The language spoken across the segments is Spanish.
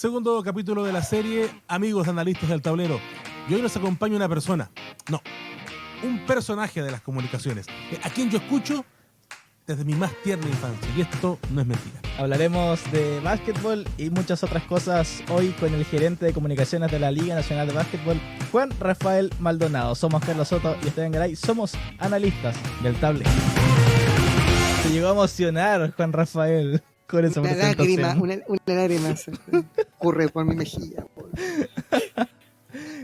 Segundo capítulo de la serie Amigos Analistas del Tablero. Y hoy nos acompaña una persona, no, un personaje de las comunicaciones, a quien yo escucho desde mi más tierna infancia. Y esto no es mentira. Hablaremos de básquetbol y muchas otras cosas hoy con el gerente de comunicaciones de la Liga Nacional de Básquetbol, Juan Rafael Maldonado. Somos Carlos Soto y Esteban Garay, somos analistas del tablero. Se llegó a emocionar Juan Rafael con esa presentación. Una lágrima se corre por mi mejilla.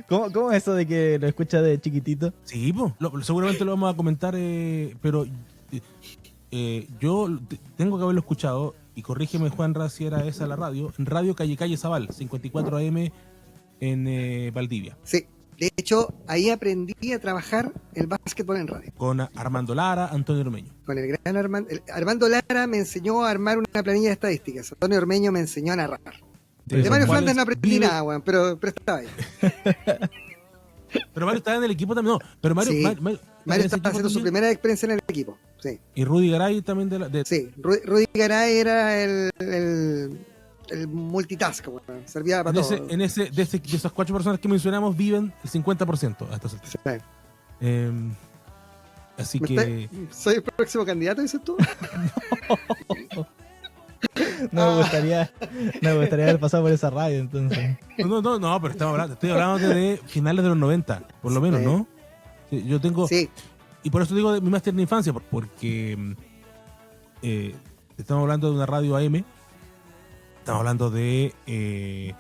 ¿Cómo es eso de que lo escucha de chiquitito? Sí, pues, seguramente lo vamos a comentar, pero yo tengo que haberlo escuchado, y corrígeme, Juanra, si era esa la radio, en Radio Calle Zabal, 54 AM en Valdivia. Sí, de hecho, ahí aprendí a trabajar el básquetbol en radio. Con Armando Lara, Antonio Ormeño. Con el gran Armando Lara me enseñó a armar una planilla de estadísticas. Antonio Ormeño me enseñó a narrar. De Mario Flandes no aprendí nada, weón, pero estaba ahí. Pero Mario estaba en el equipo también, no. Pero Mario, sí, Mario estaba haciendo su primera experiencia en el equipo. Sí. Y Rudy Garay también Sí, Rudy Garay era el multitask, bueno, servía para todo. De esas 4 personas que mencionamos viven el 50% hasta sí. Así que... ¿Soy el próximo candidato, dices tú? No me gustaría haber pasado por esa radio, entonces. No, pero estoy hablando de finales de los 90, por lo menos, ¿no? Sí, yo tengo... Sí. Y por eso digo de mi más tierna infancia, porque estamos hablando de una radio AM, estamos hablando de...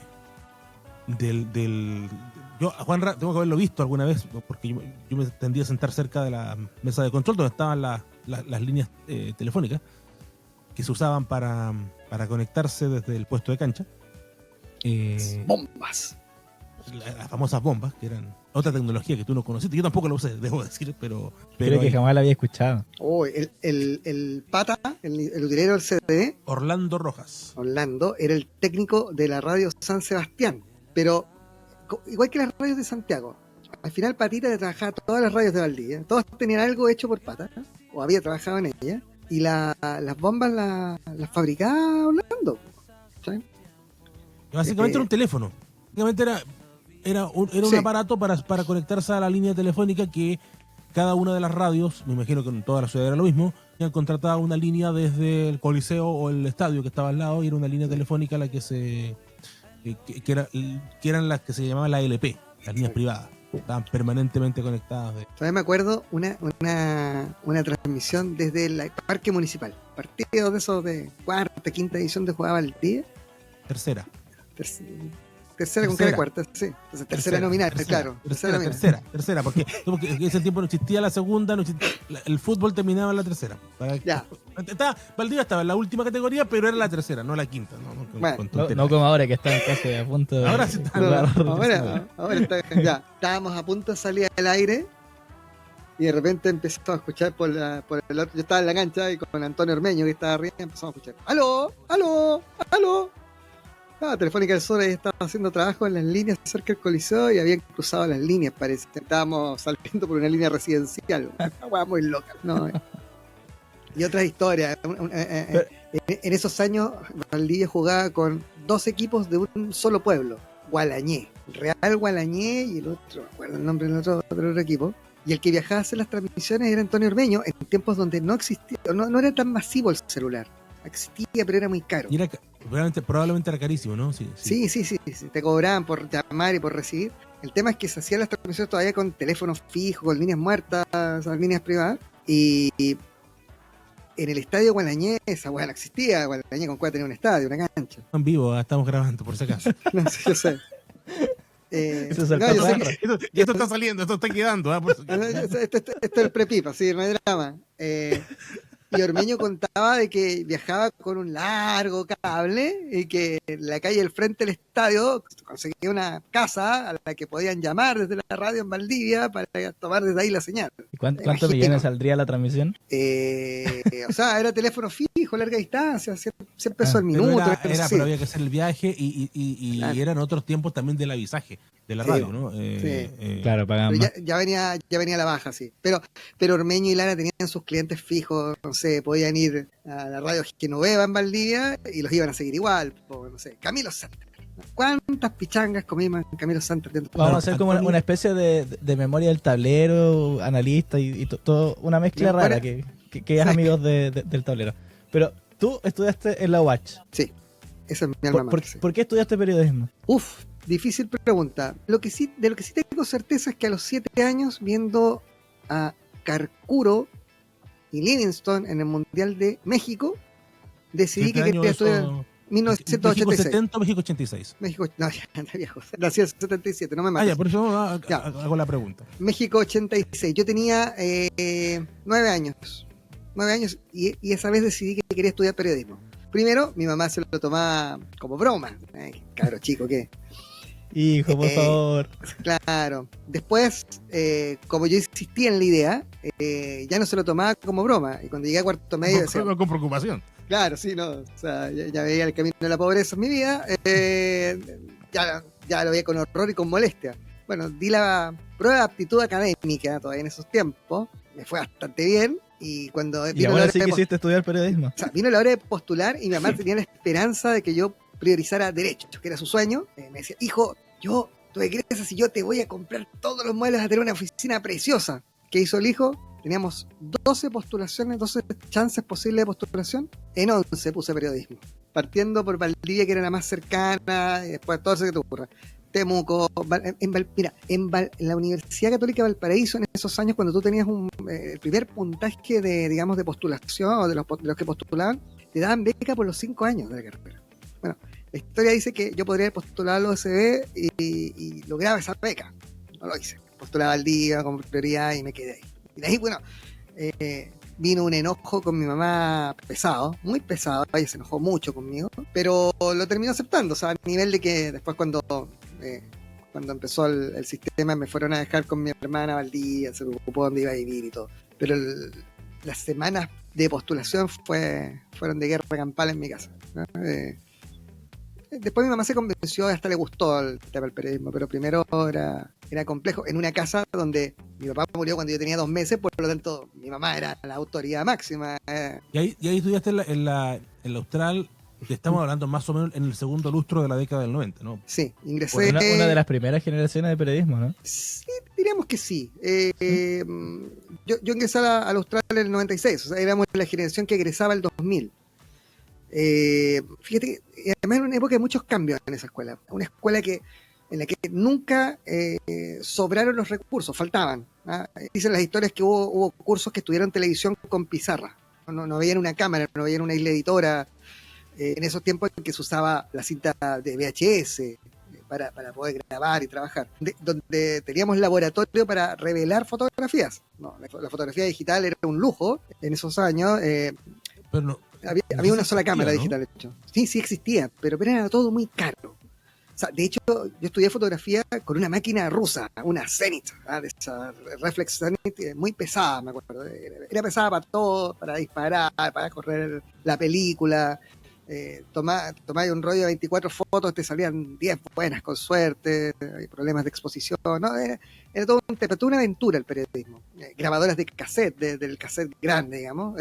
Yo a Juanra tengo que haberlo visto alguna vez, porque yo me tendía a sentar cerca de la mesa de control donde estaban las líneas telefónicas que se usaban para conectarse desde el puesto de cancha. Bombas. Las famosas bombas, que eran otra tecnología que tú no conociste. Yo tampoco la usé, debo decir, pero creo que jamás la había escuchado. Oh, el pata, el utilero del CD, Orlando Rojas. Orlando era el técnico de la radio San Sebastián, pero igual que las radios de Santiago. Al final Patita le trabajaba todas las radios de Valdivia. Todos tenían algo hecho por Pata, ¿no? O había trabajado en ella. Y las bombas las fabricaba Orlando. ¿Sí? Básicamente era un teléfono. Básicamente era un aparato para conectarse a la línea telefónica que cada una de las radios, me imagino que en toda la ciudad era lo mismo, contrataba una línea desde el Coliseo o el estadio que estaba al lado, y era una línea telefónica la que eran las que se llamaban la LP, las líneas privadas. Estaban permanentemente conectadas. Todavía me acuerdo una transmisión desde el Parque Municipal. Partidos de esos de cuarta, quinta edición de Jugaba al Día. Tercera Con cada cuarta, sí. Entonces, tercera nominal, claro. Tercera, porque en ese tiempo no existía la segunda, el fútbol terminaba en la tercera. Ya. Valdivia estaba en la última categoría, pero era la tercera, no la quinta. No como ahora, que están casi a punto de... Ahora sí está. Ahora está, ya. Estábamos a punto de salir al aire y de repente empezamos a escuchar por el otro. Yo estaba en la cancha y con Antonio Ormeño, que estaba arriba, empezamos a escuchar: ¡aló! ¡aló! ¡aló! Telefónica del Sur ahí estaba haciendo trabajo en las líneas cerca del Coliseo y habían cruzado las líneas, parece. Estábamos saliendo por una línea residencial. Una muy loca. No. Y otras historias. En esos años, Valdivia jugaba con 2 equipos de un solo pueblo: Gualañé. Real Gualañé y el otro, no me acuerdo el nombre del otro equipo. Y el que viajaba a hacer las transmisiones era Antonio Ormeño, en tiempos donde no existía, no era tan masivo el celular. Existía, pero era muy caro. Y probablemente era carísimo, ¿no? Sí. Sí. Te cobraban por llamar y por recibir. El tema es que se hacían las transmisiones todavía con teléfonos fijos, con líneas muertas, líneas privadas. Y en el estadio Gualañé, esa weá no existía. Gualañé con cuál tenía un estadio, una cancha. En vivo, estamos grabando, por si acaso. No sé, yo sé. Eso es el esto está saliendo, esto está quedando. Esto es el prepipa, sí, no hay drama. Y Ormeño contaba de que viajaba con un largo cable y que en la calle del frente del estadio conseguía una casa a la que podían llamar desde la radio en Valdivia para tomar desde ahí la señal. ¿Y cuántos millones saldría la transmisión? O sea, era teléfono fijo, larga distancia, 100 pesos al minuto. Pero había que hacer el viaje y claro. Eran otros tiempos también del avisaje de la radio, ¿no? Claro, pagaban más. Ya venía la baja, sí. Pero Ormeño y Lara tenían sus clientes fijos, no sé, podían ir a la radio Genoveva en Valdivia y los iban a seguir igual, no sé, Camilo Sánchez. ¿Cuántas pichangas comimos en Camilo Santos? Vamos a hacer como una especie de memoria del tablero, analista y todo, una mezcla rara que es amigos del tablero. Pero tú estudiaste en la UACH. Sí, esa es mi alma mater. ¿Por qué estudiaste periodismo? Difícil pregunta. De lo que sí tengo certeza es que a los 7 años, viendo a Carcuro y Livingstone en el Mundial de México, decidí que quería estudiar 1986. México 70, México 86. México, no, ya anda viejo. Nací en el 77, no me mates. Por eso hago la pregunta. México 86. Yo tenía 9 años. 9 años y esa vez decidí que quería estudiar periodismo. Primero, mi mamá se lo tomaba como broma. Cabro chico, ¿qué? Hijo, por favor. Claro. Después, como yo insistía en la idea, ya no se lo tomaba como broma. Y cuando llegué a cuarto medio... Con preocupación. Claro, sí, no. O sea, ya veía el camino de la pobreza en mi vida. Ya lo veía con horror y con molestia. Bueno, di la prueba de aptitud académica todavía en esos tiempos. Me fue bastante bien. Y cuando vino la hora sí quisiste estudiar periodismo. O sea, vino la hora de postular y mi mamá tenía la esperanza de que yo priorizara derecho, que era su sueño. Me decía, hijo, tú egresas y yo te voy a comprar todos los muebles a tener una oficina preciosa. ¿Qué hizo el hijo? Teníamos 12 postulaciones, 12 chances posibles de postulación. En 11 puse periodismo. Partiendo por Valdivia, que era la más cercana, y después todo eso que te ocurra. Temuco, en la Universidad Católica de Valparaíso, en esos años, cuando tú tenías el primer puntaje de postulación, o de los que postulaban, te daban beca por los 5 años de la carrera. Bueno, la historia dice que yo podría haber postulado a la OSB y lograba esa beca. No lo hice. Postulaba al día como prioridad y me quedé ahí. Y de ahí, vino un enojo con mi mamá pesado, muy pesado. Ella se enojó mucho conmigo, pero lo terminó aceptando. O sea, a nivel de que después cuando empezó el sistema me fueron a dejar con mi hermana Valdía, se preocupó dónde iba a vivir y todo. Pero las semanas de postulación fueron de guerra campal en mi casa, ¿no? Después mi mamá se convenció, hasta le gustó el tema del periodismo, pero primero era complejo. En una casa donde mi papá murió cuando yo tenía 2 meses, por lo tanto mi mamá era la autoridad máxima. Y ahí estudiaste en la Austral, estamos hablando más o menos en el segundo lustro de la década del 90, ¿no? Sí, ingresé... Una de las primeras generaciones de periodismo, ¿no? Sí, diríamos que sí. Yo ingresé a la Austral en el 96, o sea, éramos la generación que egresaba el 2000. Fíjate, además era una época de muchos cambios en esa escuela. Una escuela en la que nunca sobraron los recursos, faltaban. Dicen las historias que hubo cursos que estudiaron televisión con pizarra. No veían una cámara, no veían una isla editora. En esos tiempos en que se usaba la cinta de VHS para poder grabar y trabajar. Donde teníamos laboratorio para revelar fotografías. No, la fotografía digital era un lujo en esos años. Pero no. Había una sola cámara digital, de hecho. Sí existía, pero era todo muy caro. O sea, de hecho, yo estudié fotografía con una máquina rusa, una Zenit, de esa Reflex Zenit, muy pesada, me acuerdo. Era pesada para todo, para disparar, para correr la película. Tomabas un rollo de 24 fotos, te salían 10 buenas con suerte, hay problemas de exposición, ¿no? Era toda una aventura el periodismo. Grabadoras de cassette, del cassette grande, digamos.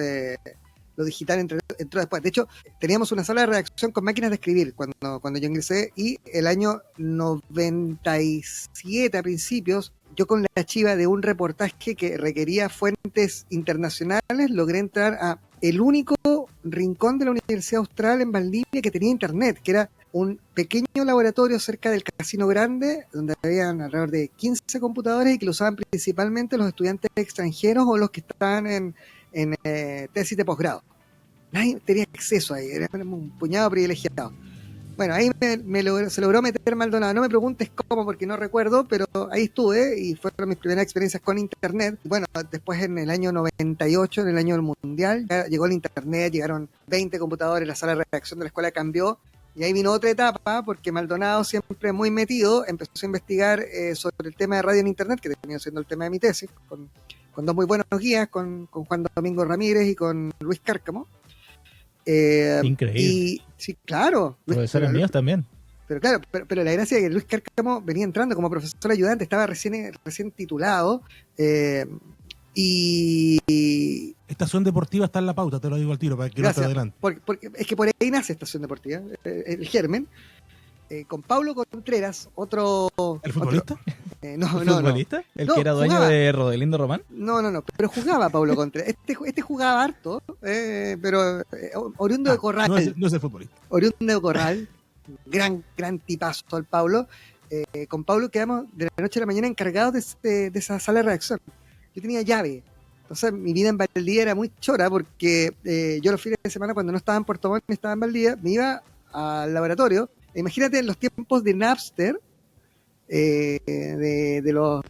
Lo digital entró después. De hecho, teníamos una sala de redacción con máquinas de escribir cuando yo ingresé, y el año 97 a principios, yo con la chiva de un reportaje que requería fuentes internacionales, logré entrar a el único rincón de la Universidad Austral en Valdivia que tenía internet, que era un pequeño laboratorio cerca del Casino Grande, donde habían alrededor de 15 computadores y que lo usaban principalmente los estudiantes extranjeros o los que estaban en tesis de posgrado. Nadie tenía acceso ahí, era un puñado privilegiado. Bueno, ahí se logró meter Maldonado. No me preguntes cómo, porque no recuerdo, pero ahí estuve y fueron mis primeras experiencias con internet. Bueno, después en el año 98, en el año del Mundial, ya llegó el internet, llegaron 20 computadores, la sala de redacción de la escuela cambió. Y ahí vino otra etapa, porque Maldonado, siempre muy metido, empezó a investigar sobre el tema de radio en internet, que terminó siendo el tema de mi tesis, con 2 muy buenos guías, con Juan Domingo Ramírez y con Luis Cárcamo. Increíble. Y sí, claro. Profesores míos también. Pero claro, pero la gracia es que Luis Cárcamo venía entrando como profesor ayudante, estaba recién titulado. Y Estación Deportiva está en la pauta, te lo digo al tiro, para que no te adelante. Porque es que por ahí nace Estación Deportiva, el germen. con Paulo Contreras, otro... ¿El futbolista? No, ¿El no, no. futbolista? ¿El No, que era dueño jugaba. de Rodelindo Román? No, pero jugaba Paulo Contreras. Este jugaba harto, pero oriundo de Corral. No es el futbolista. Oriundo de Corral. Gran tipazo el Paulo. Con Paulo quedamos de la noche a la mañana encargados de esa sala de redacción. Yo tenía llave. Entonces mi vida en Valdivia era muy chora porque yo los fines de semana cuando no estaba en Puerto Montt, estaba en Valdivia, me iba al laboratorio. Imagínate en los tiempos de Napster, de los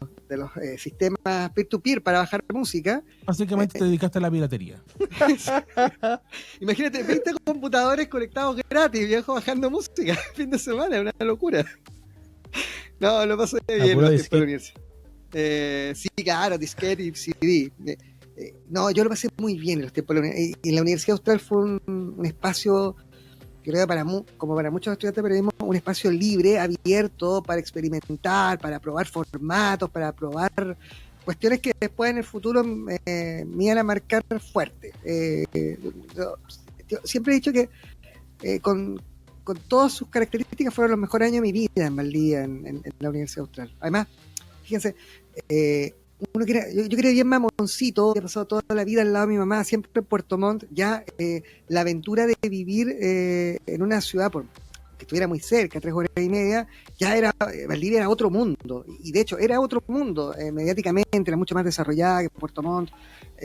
sistemas peer-to-peer para bajar música. Básicamente te dedicaste a la piratería. Imagínate 20 computadores conectados gratis, viejo, bajando música fin de semana, una locura. No, lo pasé bien en los tiempos de la universidad. Sí, claro, disquete y CD. No, yo lo pasé muy bien en los tiempos de la universidad. Y la Universidad Austral fue un espacio, creo que como para muchos estudiantes de periodismo, un espacio libre, abierto para experimentar, para probar formatos, para probar cuestiones que después en el futuro me iban a marcar fuerte. Yo siempre he dicho que con todas sus características fueron los mejores años de mi vida en Valdivia, en la Universidad Austral. Además, fíjense, yo quería bien mamoncito, he pasado toda la vida al lado de mi mamá, siempre en Puerto Montt, ya la aventura de vivir en una ciudad que estuviera muy cerca, 3 horas y media, ya Valdivia era otro mundo, y de hecho era otro mundo, mediáticamente era mucho más desarrollada que Puerto Montt,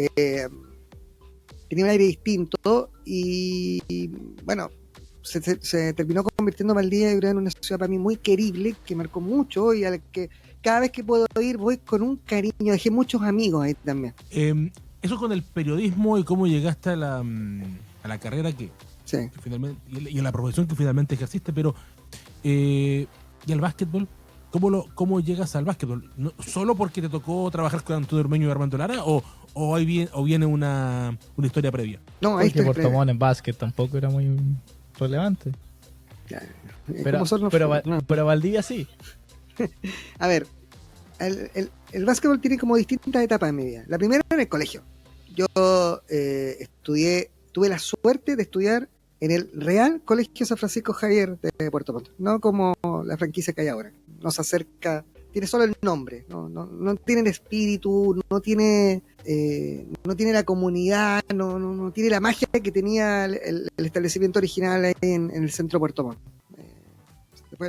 tenía un aire distinto, y bueno, se terminó convirtiendo Valdivia en una ciudad para mí muy querible, que marcó mucho y a la que cada vez que puedo ir voy con un cariño, dejé muchos amigos ahí también. Eso con el periodismo y cómo llegaste a la carrera que finalmente, y a la profesión que finalmente ejerciste, pero ¿y al básquetbol? ¿Cómo llegas al básquetbol? ¿No, solo porque te tocó trabajar con Antonio Ormeño y Armando Lara o viene una historia previa? No, ahí porque Puerto Montt en básquet tampoco era muy relevante. Pero Valdivia sí. A ver, el básquetbol tiene como distintas etapas en mi vida. La primera en el colegio. Yo tuve la suerte de estudiar en el Real Colegio San Francisco Javier de Puerto Montt, no como la franquicia que hay ahora. No se acerca, tiene solo el nombre, no tiene el espíritu, no tiene la comunidad, no tiene la magia que tenía el establecimiento original ahí en el centro de Puerto Montt.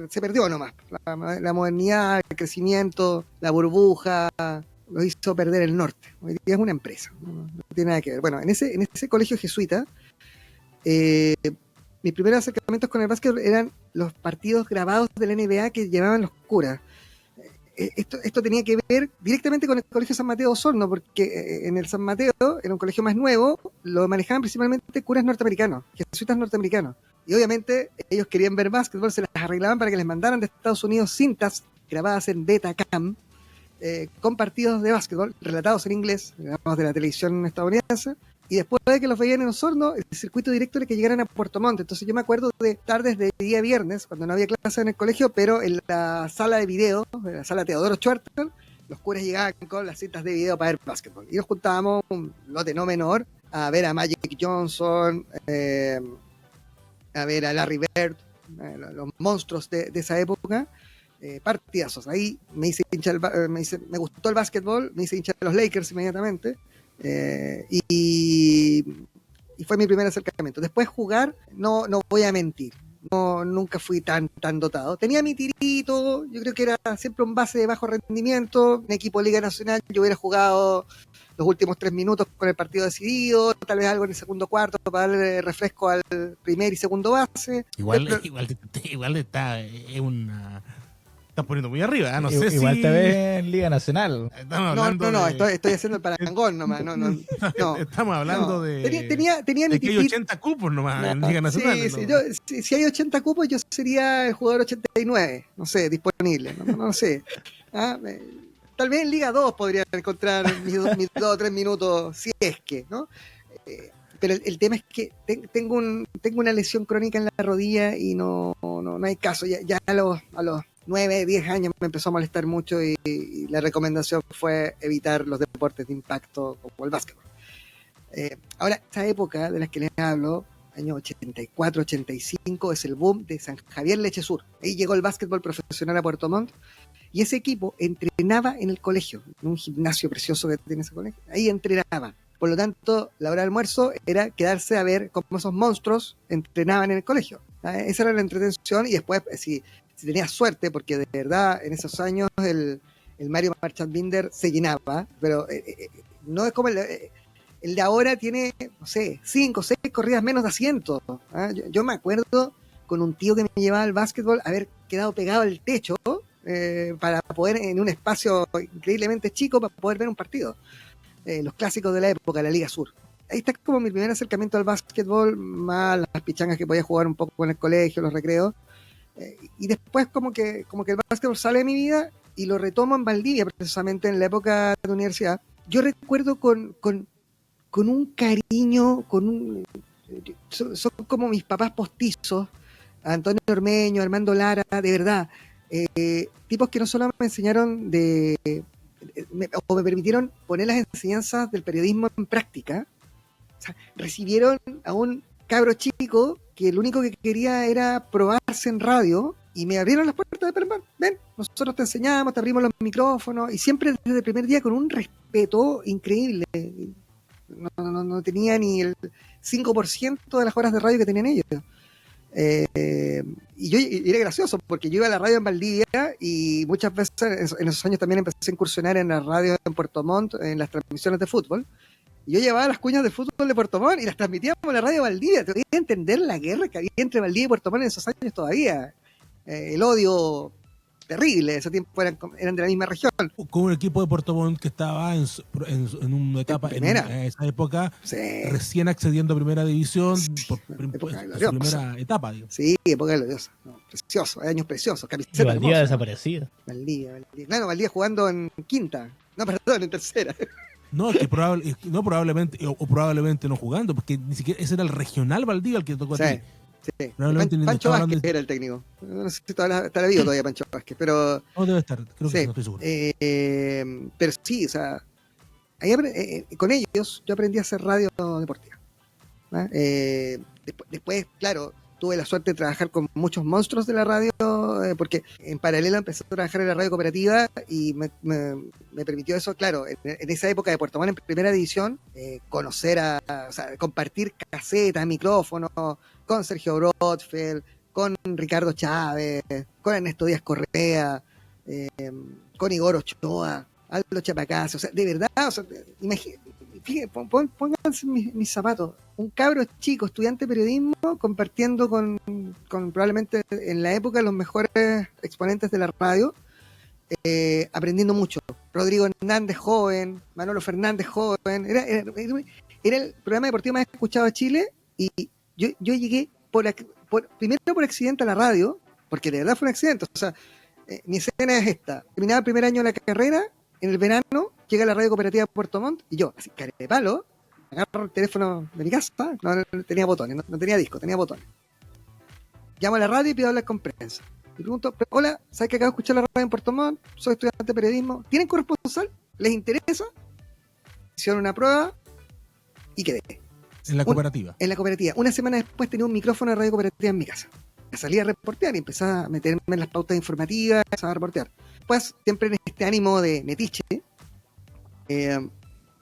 Se perdió nomás. La modernidad, el crecimiento, la burbuja, lo hizo perder el norte. Hoy día es una empresa, no tiene nada que ver. Bueno, en ese colegio jesuita, mis primeros acercamientos con el básquet eran los partidos grabados de la NBA que llevaban los curas. Esto tenía que ver directamente con el colegio San Mateo de Osorno, porque en el San Mateo era un colegio más nuevo, lo manejaban principalmente curas norteamericanos, jesuitas norteamericanos. Y obviamente ellos querían ver básquetbol, se las arreglaban para que les mandaran de Estados Unidos cintas grabadas en Betacam con partidos de básquetbol relatados en inglés, digamos, de la televisión estadounidense. Y después de que los veían en Osorno, el circuito directo era que llegaran a Puerto Montt. Entonces yo me acuerdo de tardes de día viernes, cuando no había clase en el colegio, pero en la sala de video, en la sala Teodoro Schwartz, los curas llegaban con las cintas de video para ver básquetbol. Y nos juntábamos un lote no menor a ver a Magic Johnson, a ver a Larry Bird, los monstruos de esa época, partidazos. Ahí me gustó el básquetbol, me hice hincha de los Lakers inmediatamente, y fue mi primer acercamiento. Después jugar, no voy a mentir, nunca fui tan dotado. Tenía mi tirito, yo creo que era siempre un base de bajo rendimiento, en equipo de Liga Nacional yo hubiera jugado los últimos 3 minutos con el partido decidido, tal vez algo en el segundo cuarto para darle refresco al primer y segundo base. Igual está estás poniendo muy arriba, no sé igual si... te ves en Liga Nacional. No, estoy haciendo el parangón nomás. No. Estamos hablando de... Tenía de que hay 80 cupos nomás en Liga Nacional. Si hay 80 cupos, yo sería el jugador 89, no sé, disponible, no sé. Tal vez en Liga 2 podría encontrar mis 2 o 3 minutos, si es que, ¿no? Pero el tema es que tengo una lesión crónica en la rodilla y no hay caso. Ya a los 9, 10 años me empezó a molestar mucho y la recomendación fue evitar los deportes de impacto como el básquetbol. Ahora, esta época de las que les hablo, año 84, 85, es el boom de San Javier Leche Sur. Ahí llegó el básquetbol profesional a Puerto Montt y ese equipo entrenaba en el colegio, en un gimnasio precioso que tiene ese colegio. Ahí entrenaba. Por lo tanto, la hora de almuerzo era quedarse a ver cómo esos monstruos entrenaban en el colegio. Esa era la entretención y después, si tenías suerte, porque de verdad en esos años el Mario Marchand Binder se llenaba, pero no es como el de ahora tiene, no sé, 5 o 6 corridas menos de asientos. Yo me acuerdo con un tío que me llevaba al básquetbol haber quedado pegado al techo para poder, en un espacio increíblemente chico, para poder ver un partido. Los clásicos de la época, la Liga Sur. Ahí está como mi primer acercamiento al básquetbol, más las pichangas que podía jugar un poco en el colegio, los recreos. Y después como que el básquetbol sale de mi vida y lo retomo en Valdivia, precisamente en la época de universidad. Yo recuerdo con un cariño, son como mis papás postizos, Antonio Ormeño, Armando Lara, de verdad, tipos que no solo me enseñaron me permitieron poner las enseñanzas del periodismo en práctica. O sea, recibieron a un cabro chico que lo único que quería era probarse en radio y me abrieron las puertas de Perman. Ven, nosotros te enseñamos, te abrimos los micrófonos y siempre desde el primer día con un respeto increíble. No tenía ni el 5% de las horas de radio que tenían ellos. Y era gracioso porque yo iba a la radio en Valdivia y muchas veces en esos años también empecé a incursionar en la radio en Puerto Montt, en las transmisiones de fútbol. Y yo llevaba las cuñas de fútbol de Puerto Montt y las transmitíamos en la radio de Valdivia. Te voy a entender la guerra que había entre Valdivia y Puerto Montt en esos años todavía. El odio terrible, ese tiempo eran de la misma región. Con un equipo de Puerto Montt que estaba en una etapa, en esa época, sí, recién accediendo a primera división, sí, por su primera etapa. Digo. Sí, época gloriosa. Precioso, años preciosos. Y Valdivia desaparecido. Valdivia. Claro, Valdivia jugando en quinta. No, perdón, en tercera. No, es que probablemente no jugando, porque ni siquiera ese era el regional Valdivia el que tocó a ti. Sí. Pancho Vázquez era el técnico. No sé si estará vivo todavía Pancho Vázquez, pero... No debe estar, creo que sí, no estoy seguro. Pero sí, o sea, ahí con ellos yo aprendí a hacer radio deportiva. Después, claro, tuve la suerte de trabajar con muchos monstruos de la radio, porque en paralelo empecé a trabajar en la radio cooperativa y me permitió eso, claro, en esa época de Puerto Montt en primera división, conocer o sea, compartir casetas, micrófonos con Sergio Brodfeld, con Ricardo Chávez, con Ernesto Díaz Correa, con Igor Ochoa, Aldo Chapacase, o sea, de verdad, o sea, pónganse mis zapatos. Un cabro chico, estudiante de periodismo, compartiendo con probablemente en la época los mejores exponentes de la radio, aprendiendo mucho. Rodrigo Hernández joven, Manolo Fernández joven, era el programa deportivo más escuchado de Chile y yo llegué primero por accidente a la radio, porque de verdad fue un accidente. O sea, mi escena es esta. Terminaba el primer año de la carrera, en el verano, llega a la radio cooperativa de Puerto Montt y yo, así, care de palo, agarro el teléfono de mi casa, no tenía botones, no tenía disco, tenía botones. Llamo a la radio y pido hablar con prensa. Y pregunto, hola, ¿sabes que acabo de escuchar la radio en Puerto Montt? Soy estudiante de periodismo. ¿Tienen corresponsal? ¿Les interesa? Hicieron una prueba y quedé. En la cooperativa. En la cooperativa. Una semana después tenía un micrófono de radio cooperativa en mi casa. Salí a reportear y empecé a meterme en las pautas informativas, a reportear. Pues siempre en este ánimo de metiche,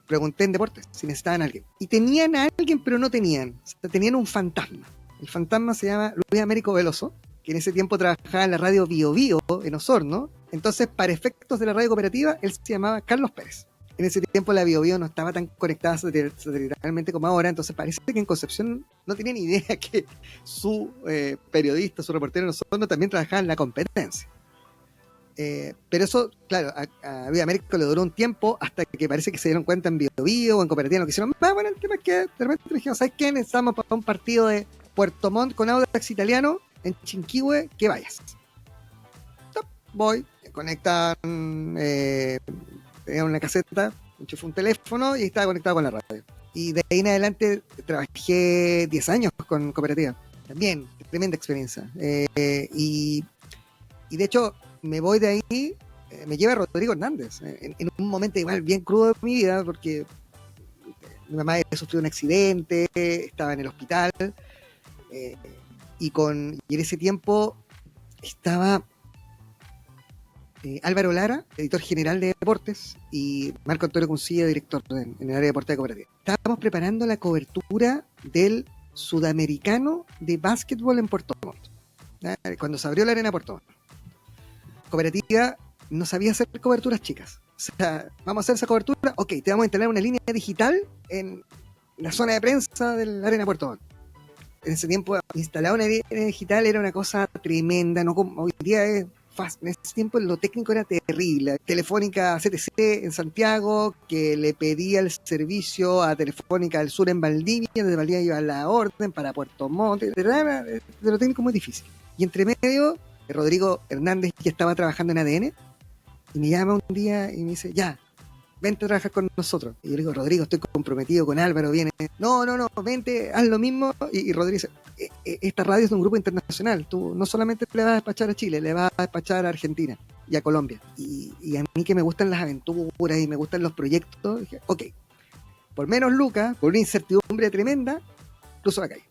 pregunté en deportes si necesitaban a alguien. Y tenían a alguien, pero no tenían. O sea, tenían un fantasma. El fantasma se llama Luis Américo Veloso, que en ese tiempo trabajaba en la radio Bio Bio en Osorno. Entonces, para efectos de la radio cooperativa, él se llamaba Carlos Pérez. En ese tiempo la Bio Bio no estaba tan conectada satelitalmente como ahora, entonces parece que en Concepción no tenía ni idea que su periodista, su reportero en Osorno también trabajaba en la competencia. Pero eso, claro, a Vida América le duró un tiempo hasta que parece que se dieron cuenta en Bio Bio o en Cooperativa lo que hicieron. Bueno, el tema es que de repente me dijeron, ¿sabes qué? Necesitamos para un partido de Puerto Montt con Audax Italiano en Chinquihue, que vayas. Voy, conectan tenía una caseta, enchufé un teléfono y estaba conectado con la radio. Y de ahí en adelante trabajé 10 años con Cooperativa. También, tremenda experiencia. Y de hecho, me voy de ahí, me lleva Rodrigo Hernández, en un momento igual bien crudo de mi vida, porque mi mamá había sufrido un accidente, estaba en el hospital, Y en ese tiempo estaba Álvaro Lara, editor general de deportes, y Marco Antonio Cuncilla, director en el área de deporte de cooperativa. Estábamos preparando la cobertura del sudamericano de básquetbol en Puerto Montt, cuando se abrió la arena Puerto Montt. Cooperativa no sabía hacer coberturas chicas. O sea, vamos a hacer esa cobertura, ok, te vamos a instalar una línea digital en la zona de prensa de la arena Puerto Montt. En ese tiempo, instalar una línea digital era una cosa tremenda, no como hoy día es fácil. En ese tiempo lo técnico era terrible. Telefónica CTC en Santiago, que le pedía el servicio a Telefónica del Sur en Valdivia, desde Valdivia iba la orden para Puerto Montt, de lo técnico muy difícil. Y entre medio, Rodrigo Hernández ya estaba trabajando en ADN, y me llama un día y me dice, ya, vente a trabajar con nosotros. Y yo le digo, Rodrigo, estoy comprometido con Álvaro, viene. No, vente, haz lo mismo. Y Rodrigo dice, esta radio es de un grupo internacional, tú no solamente le vas a despachar a Chile, le vas a despachar a Argentina y a Colombia. Y a mí que me gustan las aventuras y me gustan los proyectos, dije, ok, por menos lucas, por una incertidumbre tremenda, cruzo la calle.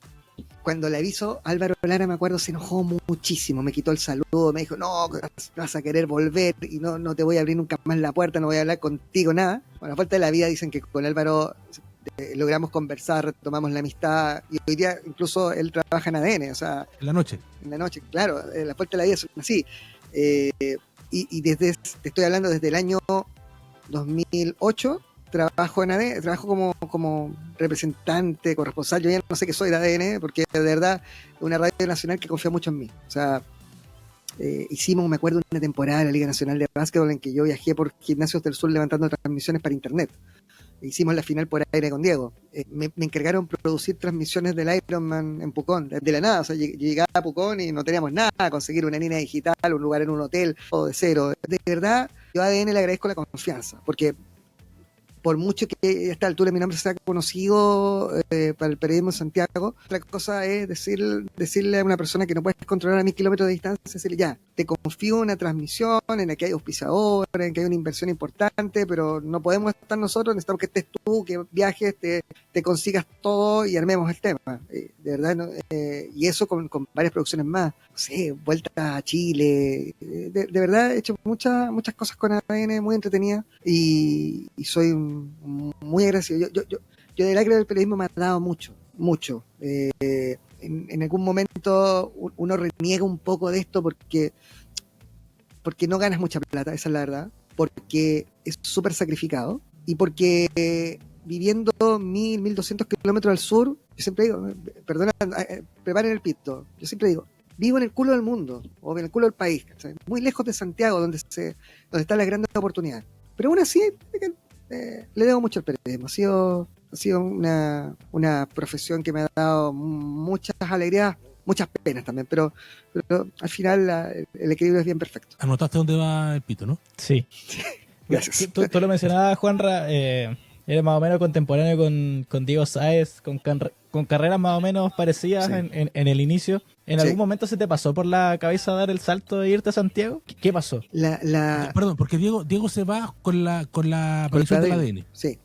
Cuando le aviso, Álvaro Lara, me acuerdo, se enojó muchísimo, me quitó el saludo, me dijo, no, vas a querer volver y no te voy a abrir nunca más la puerta, no voy a hablar contigo, nada. Bueno, a falta de la vida dicen que con Álvaro logramos conversar, retomamos la amistad, y hoy día incluso él trabaja en ADN, o sea... En la noche, claro, la puerta de la vida es así. Y te estoy hablando desde el año 2008, trabajo en ADN, trabajo como representante, corresponsal. Yo ya no sé qué soy de ADN, porque de verdad es una radio nacional que confía mucho en mí. O sea, hicimos, me acuerdo, una temporada de la Liga Nacional de Básquetbol en que yo viajé por gimnasios del sur levantando transmisiones para internet. Hicimos la final por aire con Diego. Me encargaron producir transmisiones del Ironman en Pucón, de la nada. O sea, llegaba a Pucón y no teníamos nada, conseguir una línea digital, un lugar en un hotel, todo de cero. De verdad, yo a ADN le agradezco la confianza, porque por mucho que a esta altura mi nombre sea conocido para el periodismo en Santiago, otra cosa es decirle a una persona que no puedes controlar a 1000 kilómetros de distancia, decirle, ya, te confío una transmisión en la que hay auspiciadores, en que hay una inversión importante, pero no podemos estar nosotros, necesitamos que estés tú, que viajes, te consigas todo y armemos el tema. De verdad, ¿no? Y eso con varias producciones más. No sé, vuelta a Chile. De verdad he hecho muchas cosas con ADN muy entretenidas y soy muy agradecido. Yo de verdad creo que el periodismo me ha dado mucho. En algún momento uno reniega un poco de esto porque no ganas mucha plata, esa es la verdad, porque es súper sacrificado y porque viviendo 1200 kilómetros al sur, yo siempre digo, perdona, preparen el pito, yo siempre digo, vivo en el culo del mundo o en el culo del país, ¿sabes? Muy lejos de Santiago, donde están las grandes oportunidades, pero aún así le debo mucho al periodismo. Ha sido una profesión que me ha dado muchas alegrías, muchas penas también, pero al final el equilibrio es bien perfecto. Anotaste dónde va el pito, ¿no? Sí. Gracias. Tú lo mencionabas, Juanra, eres más o menos contemporáneo con Diego Sáez, con carreras más o menos parecidas, sí, en el inicio. ¿En algún momento se te pasó por la cabeza dar el salto de irte a Santiago? ¿Qué pasó? Perdón, porque Diego se va con la aparición del ADN. Sí.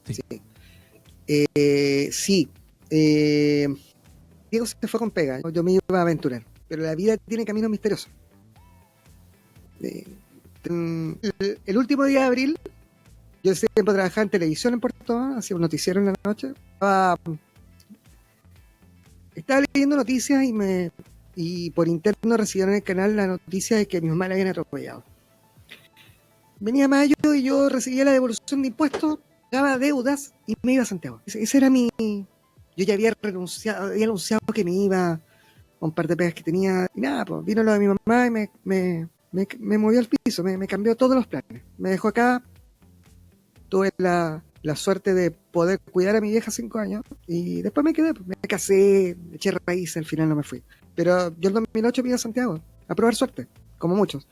Diego se fue con pega, yo me iba a aventurar, pero la vida tiene caminos misteriosos. El último día de abril, yo siempre trabajaba en televisión en Puerto Montt, hacía un noticiero en la noche. Estaba leyendo noticias y por interno recibieron en el canal la noticia de que mi mamá la habían atropellado. Venía mayo y yo recibía la devolución de impuestos, pagaba deudas y me iba a Santiago. Ese era mi... Yo ya había anunciado que me iba a un par de pegas que tenía y nada, pues vino lo de mi mamá y me movió al piso, me cambió todos los planes. Me dejó acá, tuve la suerte de poder cuidar a mi vieja 5 años y después me quedé, me casé, eché raíces, al final no me fui. Pero yo en 2008 me iba a Santiago a probar suerte, como muchos.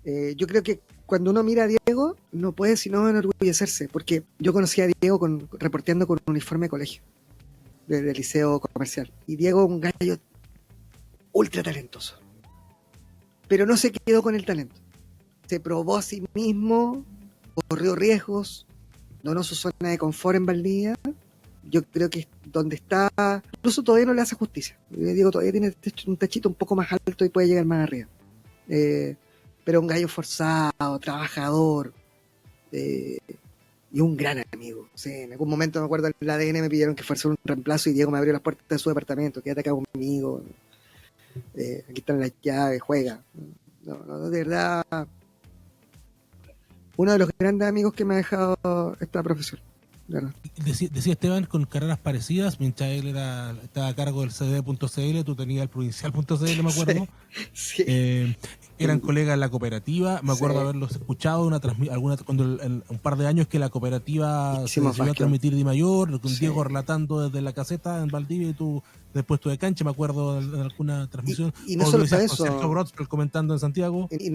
Yo creo que cuando uno mira a Diego no puede sino enorgullecerse, porque yo conocí a Diego reporteando con un uniforme de colegio, del liceo comercial, y Diego un gallo ultra talentoso, pero no se quedó con el talento, se probó a sí mismo, corrió riesgos, donó su zona de confort en Valdivia. Yo creo que donde está, incluso todavía no le hace justicia. Diego todavía tiene un techito un poco más alto y puede llegar más arriba. Pero un gallo forzado, trabajador, y un gran amigo. Sí, en algún momento me acuerdo en el ADN me pidieron que fuera un reemplazo y Diego me abrió las puertas de su departamento, quédate acá conmigo, aquí están las llaves, juega. No, de verdad, uno de los grandes amigos que me ha dejado esta profesión. Decía Esteban, con carreras parecidas, mientras él estaba a cargo del CD.cl, tú tenías el provincial.cl, me acuerdo. Sí. Eran colegas en la cooperativa, me acuerdo haberlos escuchado cuando un par de años que la cooperativa Hicimos se iba a transmitir de mayor, con Diego relatando desde la caseta en Valdivia y tú después tú de cancha, me acuerdo de alguna transmisión. Y no solo eso. Sergio Brodsberg comentando en Santiago. Y en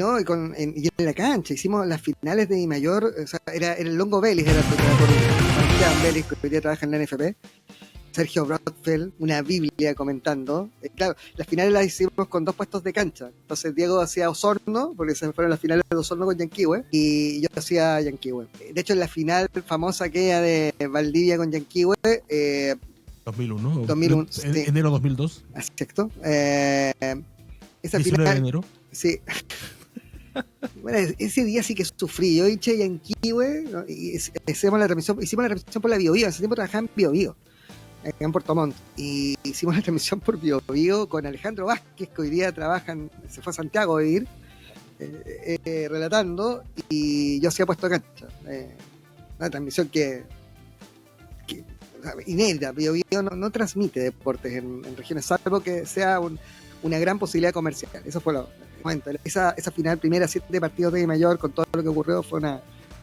la cancha, hicimos las finales de Di Mayor, o sea, era el Longo Vélez, era Sebastián Vélez, que hoy día trabaja en la NFP. Sergio Brodfeld, una biblia comentando. Claro, las finales las hicimos con 2 puestos de cancha. Entonces Diego hacía Osorno, porque se fueron las finales de Osorno con Yanquihue, y yo hacía Yanquihue. De hecho, en la final famosa aquella de Valdivia con Yanquihue, 2001, 2001 enero 2002. Exacto. Esa 19 final, de enero. Sí. Bueno, ese día sí que sufrí. Yo hinché Yanquihue, ¿no? Y hicimos la transmisión por la BioBio. En ese tiempo trabajaba en BioBio, acá en Puerto Montt, y hicimos la transmisión por BioBio con Alejandro Vázquez, que hoy día se fue a Santiago a vivir, relatando, y yo hacía puesto cancha. Una transmisión que inédita. BioBio no transmite deportes en regiones, salvo que sea una gran posibilidad comercial. Eso fue lo momento. Esa final, primera 7 partidos de mayor, con todo lo que ocurrió, fue una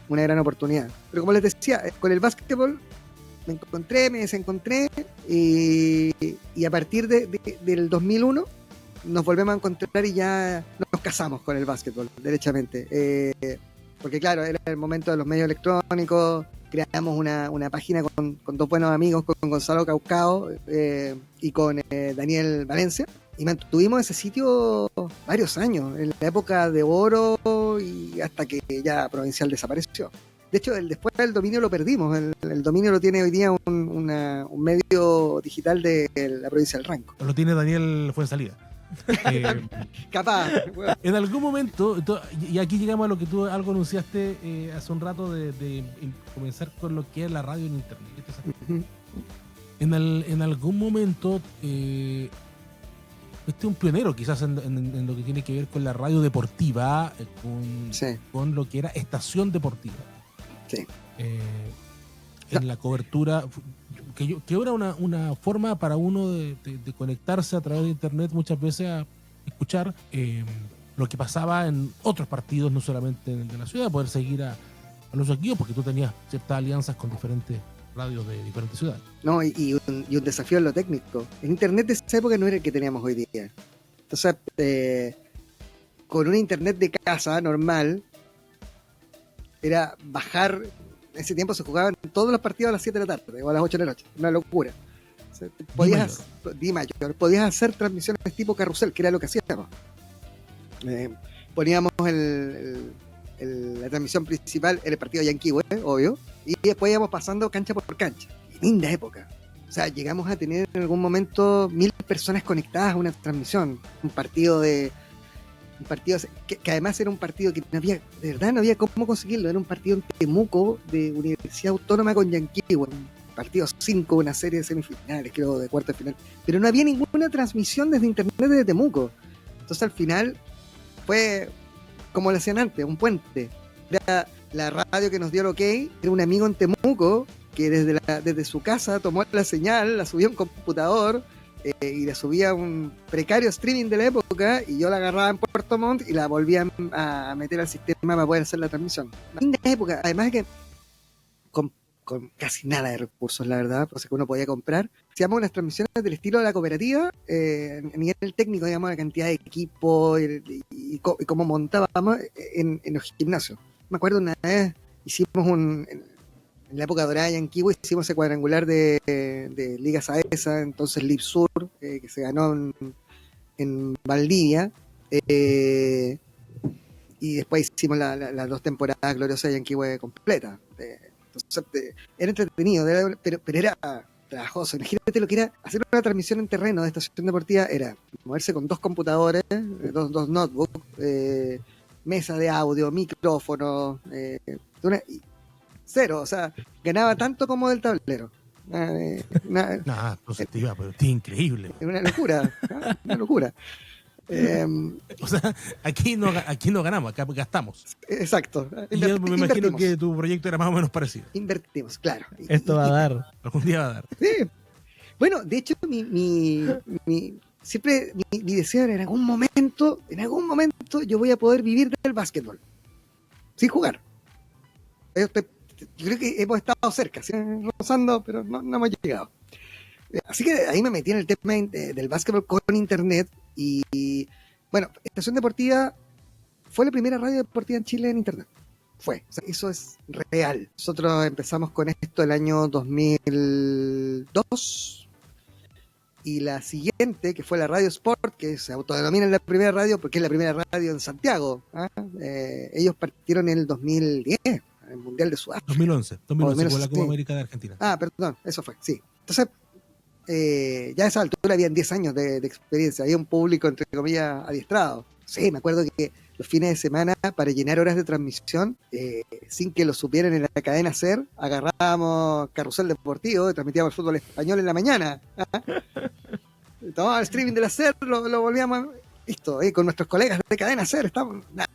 gran oportunidad. Pero como les decía, con el básquetbol me desencontré, y a partir del 2001 nos volvemos a encontrar y ya nos casamos con el básquetbol, derechamente. Porque claro, era el momento de los medios electrónicos, creamos una página con 2 buenos amigos, con Gonzalo Caucao y con Daniel Valencia, y mantuvimos ese sitio varios años, en la época de oro y hasta que ya Provincial desapareció. De hecho, después del dominio lo perdimos. El dominio lo tiene hoy día un medio digital de la provincia del Ranco. Lo tiene Daniel Fuensalida. Capaz. Bueno. En algún momento, y aquí llegamos a lo que tú algo anunciaste hace un rato de comenzar con lo que es la radio en internet. En algún momento, este es un pionero quizás en lo que tiene que ver con la radio deportiva, con lo que era estación deportiva. Sí. En la cobertura, que era una forma para uno de conectarse a través de internet muchas veces a escuchar lo que pasaba en otros partidos, no solamente de la ciudad, poder seguir a los equipos, porque tú tenías ciertas alianzas con diferentes radios de diferentes ciudades. No, y un desafío en lo técnico. El internet de esa época no era el que teníamos hoy día. Entonces, con un internet de casa normal, era bajar. En ese tiempo se jugaban todos los partidos a las 7 de la tarde o a las 8 de la noche. Una locura. O sea, podías hacer transmisiones tipo carrusel, que era lo que hacíamos. Poníamos la transmisión principal en el partido de Yanquihue, obvio, y después íbamos pasando cancha por cancha. Linda época. O sea, llegamos a tener en algún momento 1000 personas conectadas a una transmisión. Un partido que además era un partido que de verdad no había cómo conseguirlo. Era un partido en Temuco de Universidad Autónoma con Yanquihue, un partido 5, una serie de semifinales, creo, de cuarto de final, pero no había ninguna transmisión desde internet desde Temuco. Entonces al final fue como lo hacían antes, un puente. Era la radio que nos dio el ok, era un amigo en Temuco que desde su casa tomó la señal, la subió a un computador, y le subía un precario streaming de la época, y yo la agarraba en Puerto Montt y la volvía a meter al sistema para poder hacer la transmisión. Linda época, además de que con casi nada de recursos, la verdad, cosas que uno podía comprar. Hacíamos unas transmisiones del estilo de la cooperativa, a nivel técnico, digamos, la cantidad de equipo y cómo montábamos en los gimnasios. Me acuerdo una vez hicimos en la época dorada de Yanquihue, hicimos ese cuadrangular de Liga Saesa, entonces Lip Sur, que se ganó en Valdivia, y después hicimos las 2 temporadas gloriosas de Yanquihue completa. Entonces, era entretenido, pero era trabajoso. Imagínate lo que era hacer una transmisión en terreno de estación deportiva, era moverse con 2 computadores, dos notebooks, mesa de audio, micrófono, cero, o sea, ganaba tanto como del tablero. Entonces te iba, pero es increíble. Es una locura, una locura. O sea, aquí no ganamos, acá gastamos. Exacto. Y yo me imagino que tu proyecto era más o menos parecido. Invertimos, claro. Esto va a dar. Algún día va a dar. Sí. Bueno, de hecho, siempre mi deseo era en algún momento yo voy a poder vivir del básquetbol. Sin jugar. Yo creo que hemos estado cerca, ¿sí? Rozando, pero no hemos llegado. Así que ahí me metí en el tema del básquetbol con internet. Y bueno, Estación Deportiva fue la primera radio deportiva en Chile en internet. Fue, o sea, eso es real. Nosotros empezamos con esto el año 2002 y la siguiente, que fue la Radio Sport, que se autodenomina la primera radio porque es la primera radio en Santiago. Ellos partieron en el 2010, en el Mundial de Sudáfrica. 2011 con la Copa América de Argentina. Perdón, eso fue, sí. Entonces, ya a esa altura habían 10 años de experiencia, había un público, entre comillas, adiestrado. Sí, me acuerdo que los fines de semana, para llenar horas de transmisión, sin que lo supieran en la cadena SER, agarrábamos Carrusel Deportivo, transmitíamos el fútbol español en la mañana. Tomábamos el streaming de la SER, lo volvíamos, listo, con nuestros colegas de cadena SER, la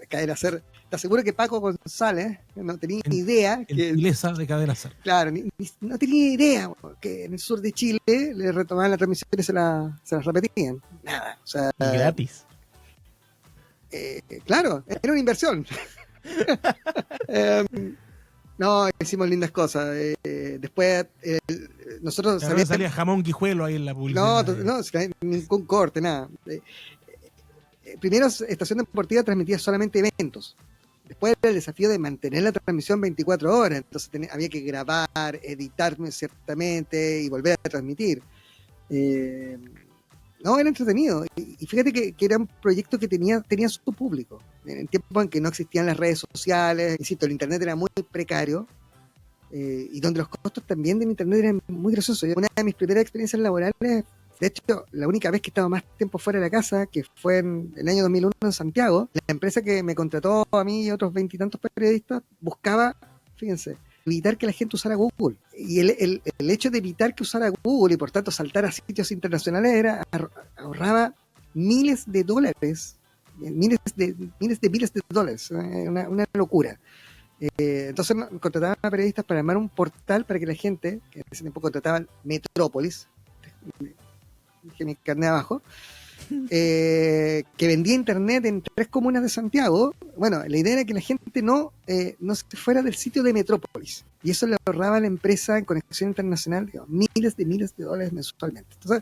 cadena SER. Te aseguro que Paco González no tenía ni idea que de cadena SER. Claro, no tenía idea que en el sur de Chile le retomaban la transmisión y se las repetían. Nada, o sea, y gratis. Claro, era una inversión. No, hicimos lindas cosas. Después nosotros salía jamón guijuelo ahí en la publicidad. No, ningún corte, nada. Primero, Estación Deportiva transmitía solamente eventos. Después era el desafío de mantener la transmisión 24 horas, entonces había que grabar, editarme ciertamente y volver a transmitir. No, era entretenido. Y fíjate que era un proyecto que tenía su público. En tiempos en que no existían las redes sociales, insisto, el internet era muy precario, y donde los costos también del internet eran muy graciosos. Una de mis primeras experiencias laborales, de hecho, la única vez que estaba más tiempo fuera de la casa, que fue en el año 2001 en Santiago, la empresa que me contrató a mí y otros 20 y tantos periodistas buscaba, fíjense, evitar que la gente usara Google. Y el hecho de evitar que usara Google y por tanto saltar a sitios internacionales ahorraba miles de dólares, miles de dólares, una locura. Entonces contrataban a periodistas para armar un portal para que la gente, que en ese tiempo contrataban Metrópolis, dejé mi carnet abajo, que vendía internet en 3 comunas de Santiago. Bueno, la idea era que la gente no se fuera del sitio de Metrópolis, y eso le ahorraba a la empresa en conexión internacional, digamos, miles de dólares mensualmente. Entonces,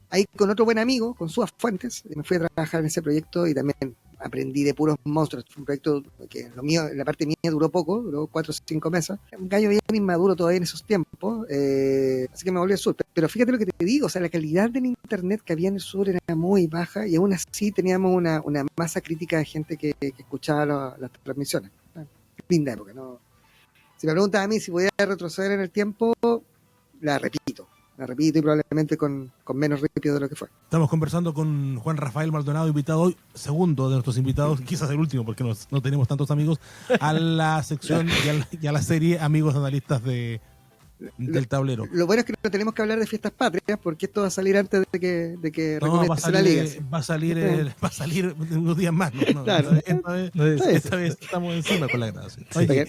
ahí con otro buen amigo, con Suas Fuentes, me fui a trabajar en ese proyecto y también aprendí de puros monstruos. Fue un proyecto que la parte mía duró poco, duró 4 o 5 meses. Un gallo bien inmaduro todavía en esos tiempos, así que me volví al sur. Pero fíjate lo que te digo, o sea, la calidad del internet que había en el sur era muy baja y aún así teníamos una masa crítica de gente que escuchaba las transmisiones. Linda época, ¿no? Si me preguntas a mí si voy a retroceder en el tiempo, la repito y probablemente con menos rápido de lo que fue. Estamos conversando con Juan Rafael Maldonado, invitado hoy, segundo de nuestros invitados, quizás el último porque no tenemos tantos amigos, a la sección y a la serie Amigos Analistas del Tablero. Lo bueno es que no tenemos que hablar de fiestas patrias porque esto va a salir antes de que recomience la liga. Va a salir unos días más. ¿No? Claro. Esta vez estamos encima con la grabación. Oye,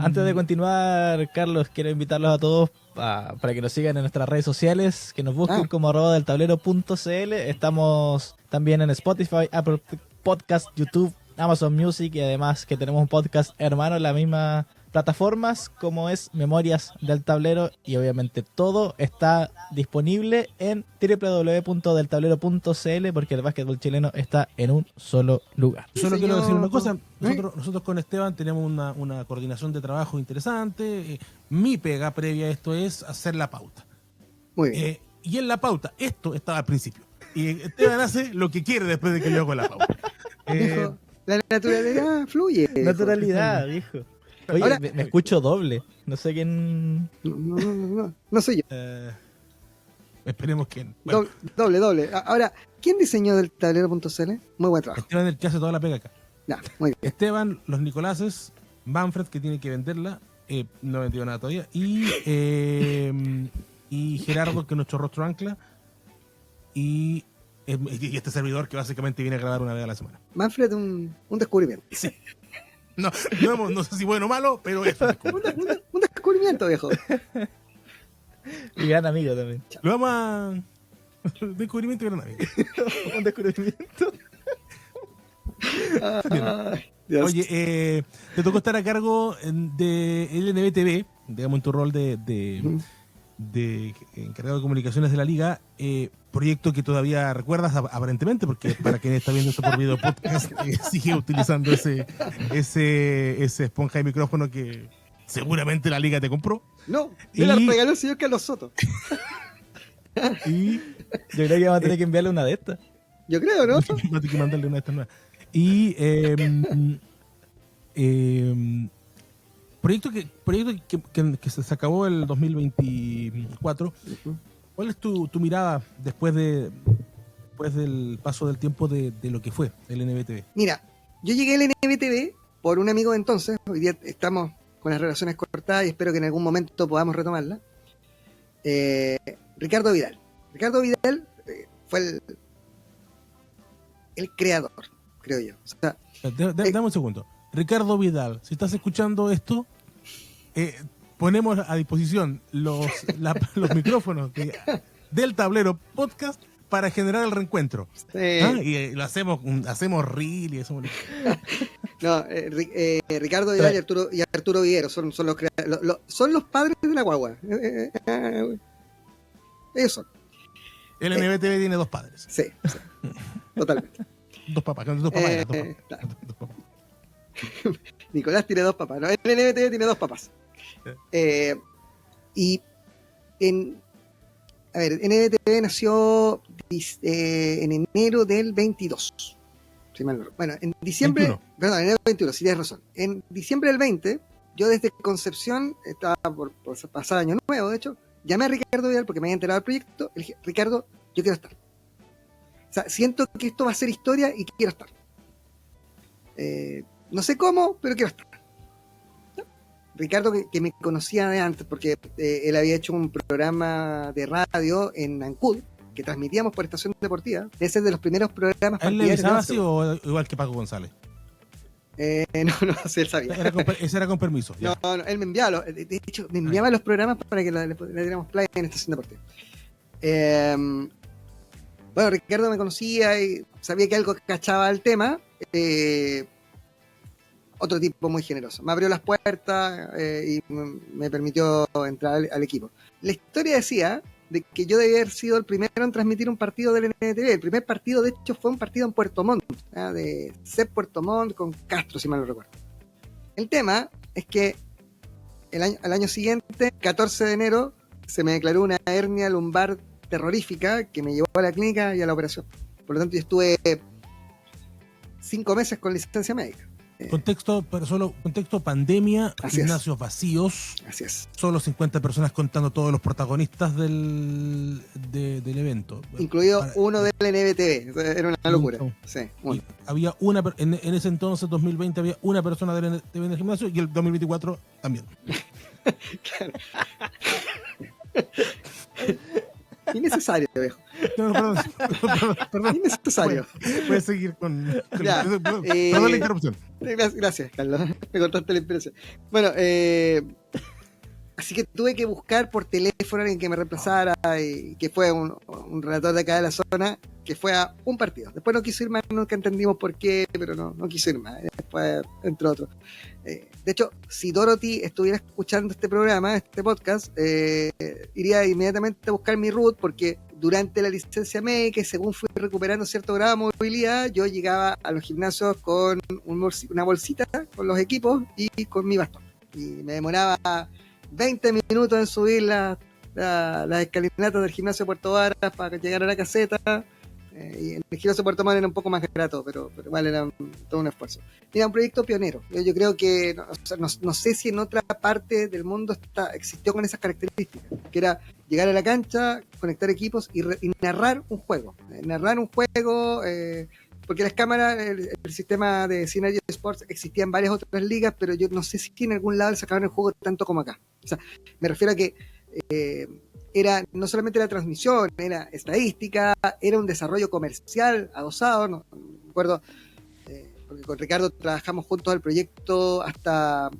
antes de continuar, Carlos, quiero invitarlos a todos para que nos sigan en nuestras redes sociales, que nos busquen como @deltablero.cl. Estamos también en Spotify, Apple Podcast, YouTube, Amazon Music, y además que tenemos un podcast hermano en la misma plataformas como es Memorias del Tablero, y obviamente todo está disponible en www.deltablero.cl porque el básquetbol chileno está en un solo lugar. Solo quiero decir una cosa, nosotros con Esteban tenemos una coordinación de trabajo interesante. Mi pega previa a esto es hacer la pauta. Muy bien. Y en la pauta, esto estaba al principio, y Esteban hace lo que quiere después de que yo hago la pauta. Viejo, la naturalidad fluye. Naturalidad, viejo. Oye, Ahora- me escucho doble. No sé quién. No soy yo. Esperemos que. Bueno, Doble. Ahora, ¿quién diseñó del tablero.cl? Muy buen trabajo. Esteban es el que hace toda la pega acá. Ya, muy bien. Esteban, los Nicolases, Manfred, que tiene que venderla, no ha vendido nada todavía, y Gerardo, que es nuestro rostro ancla, y este servidor que básicamente viene a grabar una vez a la semana. Manfred, un descubrimiento. Sí. No sé si bueno o malo, pero es un descubrimiento. Un descubrimiento, viejo. Y gran amigo también. Lo vamos a... Descubrimiento y gran amigo. Un descubrimiento. Ay, Dios. Oye, te tocó estar a cargo de LNBTV, digamos en tu rol de encargado de comunicaciones de la liga, proyecto que todavía recuerdas aparentemente, porque para quien está viendo esto por video podcast sigue utilizando ese esponja de micrófono que seguramente la liga te compró. No, me la regaló el señor Carlos Soto. Y Yo creo que vamos a tener que enviarle una de estas. Yo creo, ¿no? va a tener que mandarle una de estas nuevas. Y proyecto que se acabó el 2024. ¿Cuál es tu mirada después del paso del tiempo de lo que fue el NBTV? Mira, yo llegué al NBTV por un amigo de entonces. Hoy día estamos con las relaciones cortadas y espero que en algún momento podamos retomarla. Ricardo Vidal. Ricardo Vidal fue el creador, creo yo. O sea, Dame un segundo. Ricardo Vidal, si estás escuchando esto, ponemos a disposición los micrófonos del tablero podcast para generar el reencuentro. Y lo hacemos reel y hacemos... No, Ricardo Vidal y Arturo Viguero son los padres de la guagua. Ellos son. El NBTV tiene dos padres. Sí, totalmente. Dos papás. Nicolás tiene dos papás. No, el NBTV tiene dos papás. NBTV nació en enero del 22. Si mal no recuerdo. Bueno, en diciembre... 21. Perdón, en enero del 21, si tienes razón. En diciembre del 20, yo desde Concepción, estaba por pasar año nuevo, de hecho, llamé a Ricardo Vidal porque me había enterado del proyecto. Le dije, Ricardo, yo quiero estar. O sea, siento que esto va a ser historia y quiero estar. No sé cómo, pero quiero estar. ¿No? Ricardo, que me conocía de antes, porque él había hecho un programa de radio en Ancud, que transmitíamos por Estación Deportiva. Ese es de los primeros programas. ¿Él le avisaba así o igual que Paco González? No, sí, él sabía. Ese era con permiso. No, él me enviaba, de hecho, me enviaba los programas para que le diéramos play en Estación Deportiva. Bueno, Ricardo me conocía y sabía que algo cachaba el tema. Otro tipo muy generoso. Me abrió las puertas y me permitió entrar al equipo. La historia decía de que yo debía haber sido el primero en transmitir un partido del NTV. El primer partido, de hecho, fue un partido en Puerto Montt, de CEP Puerto Montt con Castro, si mal no recuerdo. El tema es que al año siguiente, 14 de enero, se me declaró una hernia lumbar terrorífica que me llevó a la clínica y a la operación. Por lo tanto, yo estuve 5 meses con licencia médica. Contexto pandemia, Así gimnasios vacíos. Así es. Solo 50 personas contando todos los protagonistas del evento. Incluido uno del NBTV. Era una locura. Sí, y había en ese entonces, 2020, había una persona del NBTV en el gimnasio y el 2024 también. Claro. Innecesario, viejo. No, perdón. Innecesario. Puedes seguir con Ya, perdón la interrupción. Gracias, Carlos. Me cortaste la inspiración. Bueno, así que tuve que buscar por teléfono a alguien que me reemplazara y que fue un relator de acá de la zona que fue a un partido. Después no quiso ir más, nunca entendimos por qué, pero no quiso ir más. Después, entre otros. De hecho, si Dorothy estuviera escuchando este programa, este podcast, iría inmediatamente a buscar mi root porque durante la licencia médica, según fui recuperando cierto grado de movilidad, yo llegaba a los gimnasios con una bolsita con los equipos y con mi bastón. Y me demoraba 20 minutos en subir las escalinatas del gimnasio de Puerto Varas para llegar a la caseta. Y el giroso Puerto Montt era un poco más grato, pero igual era todo un esfuerzo. Era un proyecto pionero. Yo creo que, no sé si en otra parte del mundo existió con esas características, que era llegar a la cancha, conectar equipos y narrar un juego. Porque las cámaras, el sistema de Synergy Sports existía en varias otras ligas, pero yo no sé si en algún lado le sacaban el juego tanto como acá. O sea, me refiero a que era no solamente la transmisión, era estadística, era un desarrollo comercial adosado. No me acuerdo, porque con Ricardo trabajamos juntos el proyecto hasta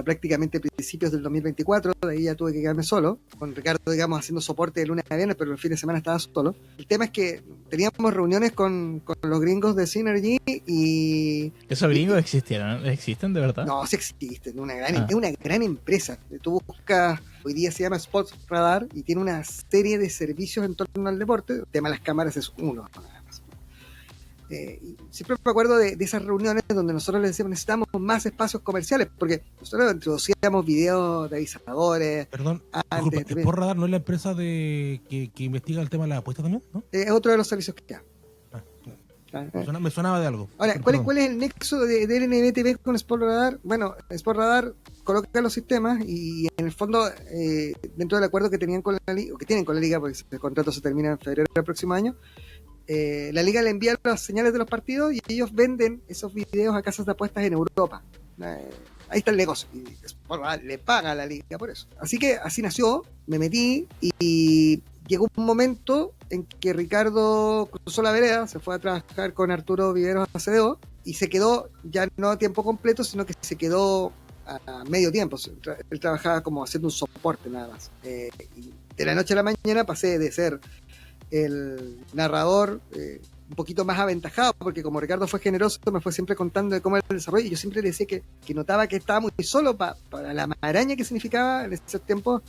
prácticamente principios del 2024, de ahí ya tuve que quedarme solo, con Ricardo, digamos, haciendo soporte de lunes a viernes, pero el fin de semana estaba solo. El tema es que teníamos reuniones con los gringos de Synergy y... ¿Esos gringos existen de verdad? No, sí existen, es una gran empresa. Tú buscas, hoy día se llama Sports Radar y tiene una serie de servicios en torno al deporte. El tema de las cámaras es uno. Siempre me acuerdo de esas reuniones donde nosotros les decíamos necesitamos más espacios comerciales, porque nosotros introducíamos videos de avisadores. Perdón, Sport Radar no es la empresa que investiga el tema de la apuesta también, ¿no? Es otro de los servicios que hay. Me sonaba de algo. Ahora, ¿cuál es el nexo de LNB con Sport Radar? Bueno, Sport Radar coloca los sistemas y en el fondo, dentro del acuerdo que tenían con la liga, o que tienen con la liga, porque el contrato se termina en febrero del próximo año, la liga le envía las señales de los partidos y ellos venden esos videos a casas de apuestas en Europa. Ahí está el negocio. Y le paga a la liga por eso. Así que así nació, me metí y llegó un momento en que Ricardo cruzó la vereda, se fue a trabajar con Arturo Viveros a CDO y se quedó ya no a tiempo completo, sino que se quedó a medio tiempo. Él trabajaba como haciendo un soporte nada más. Y de la noche a la mañana pasé de ser el narrador un poquito más aventajado, porque como Ricardo fue generoso, me fue siempre contando de cómo era el desarrollo, y yo siempre le decía que notaba que estaba muy solo para la maraña que significaba en ese tiempo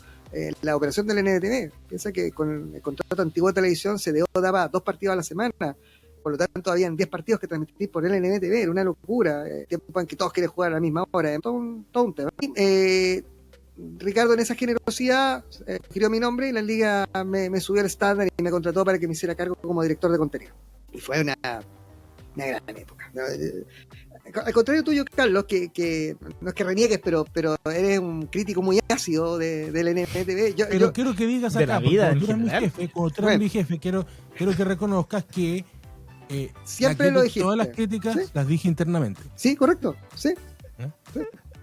la operación del NTV. Piensa que con el contrato antiguo de televisión CDO daba 2 partidos a la semana, por lo tanto habían 10 partidos que transmitir por el NTV, era una locura, tiempo en que todos quieren jugar a la misma hora, todo un tema. Ricardo en esa generosidad escribió mi nombre y la liga me subió al estándar y me contrató para que me hiciera cargo como director de contenido. Y fue una gran época. Al contrario tuyo, Carlos, que no es que reniegues, pero eres un crítico muy ácido del NTV. Pero quiero que digas acá, de la vida cuando tú eres mi jefe, quiero que reconozcas que siempre lo dijiste. Todas las críticas las dije internamente. Sí, correcto. Sí.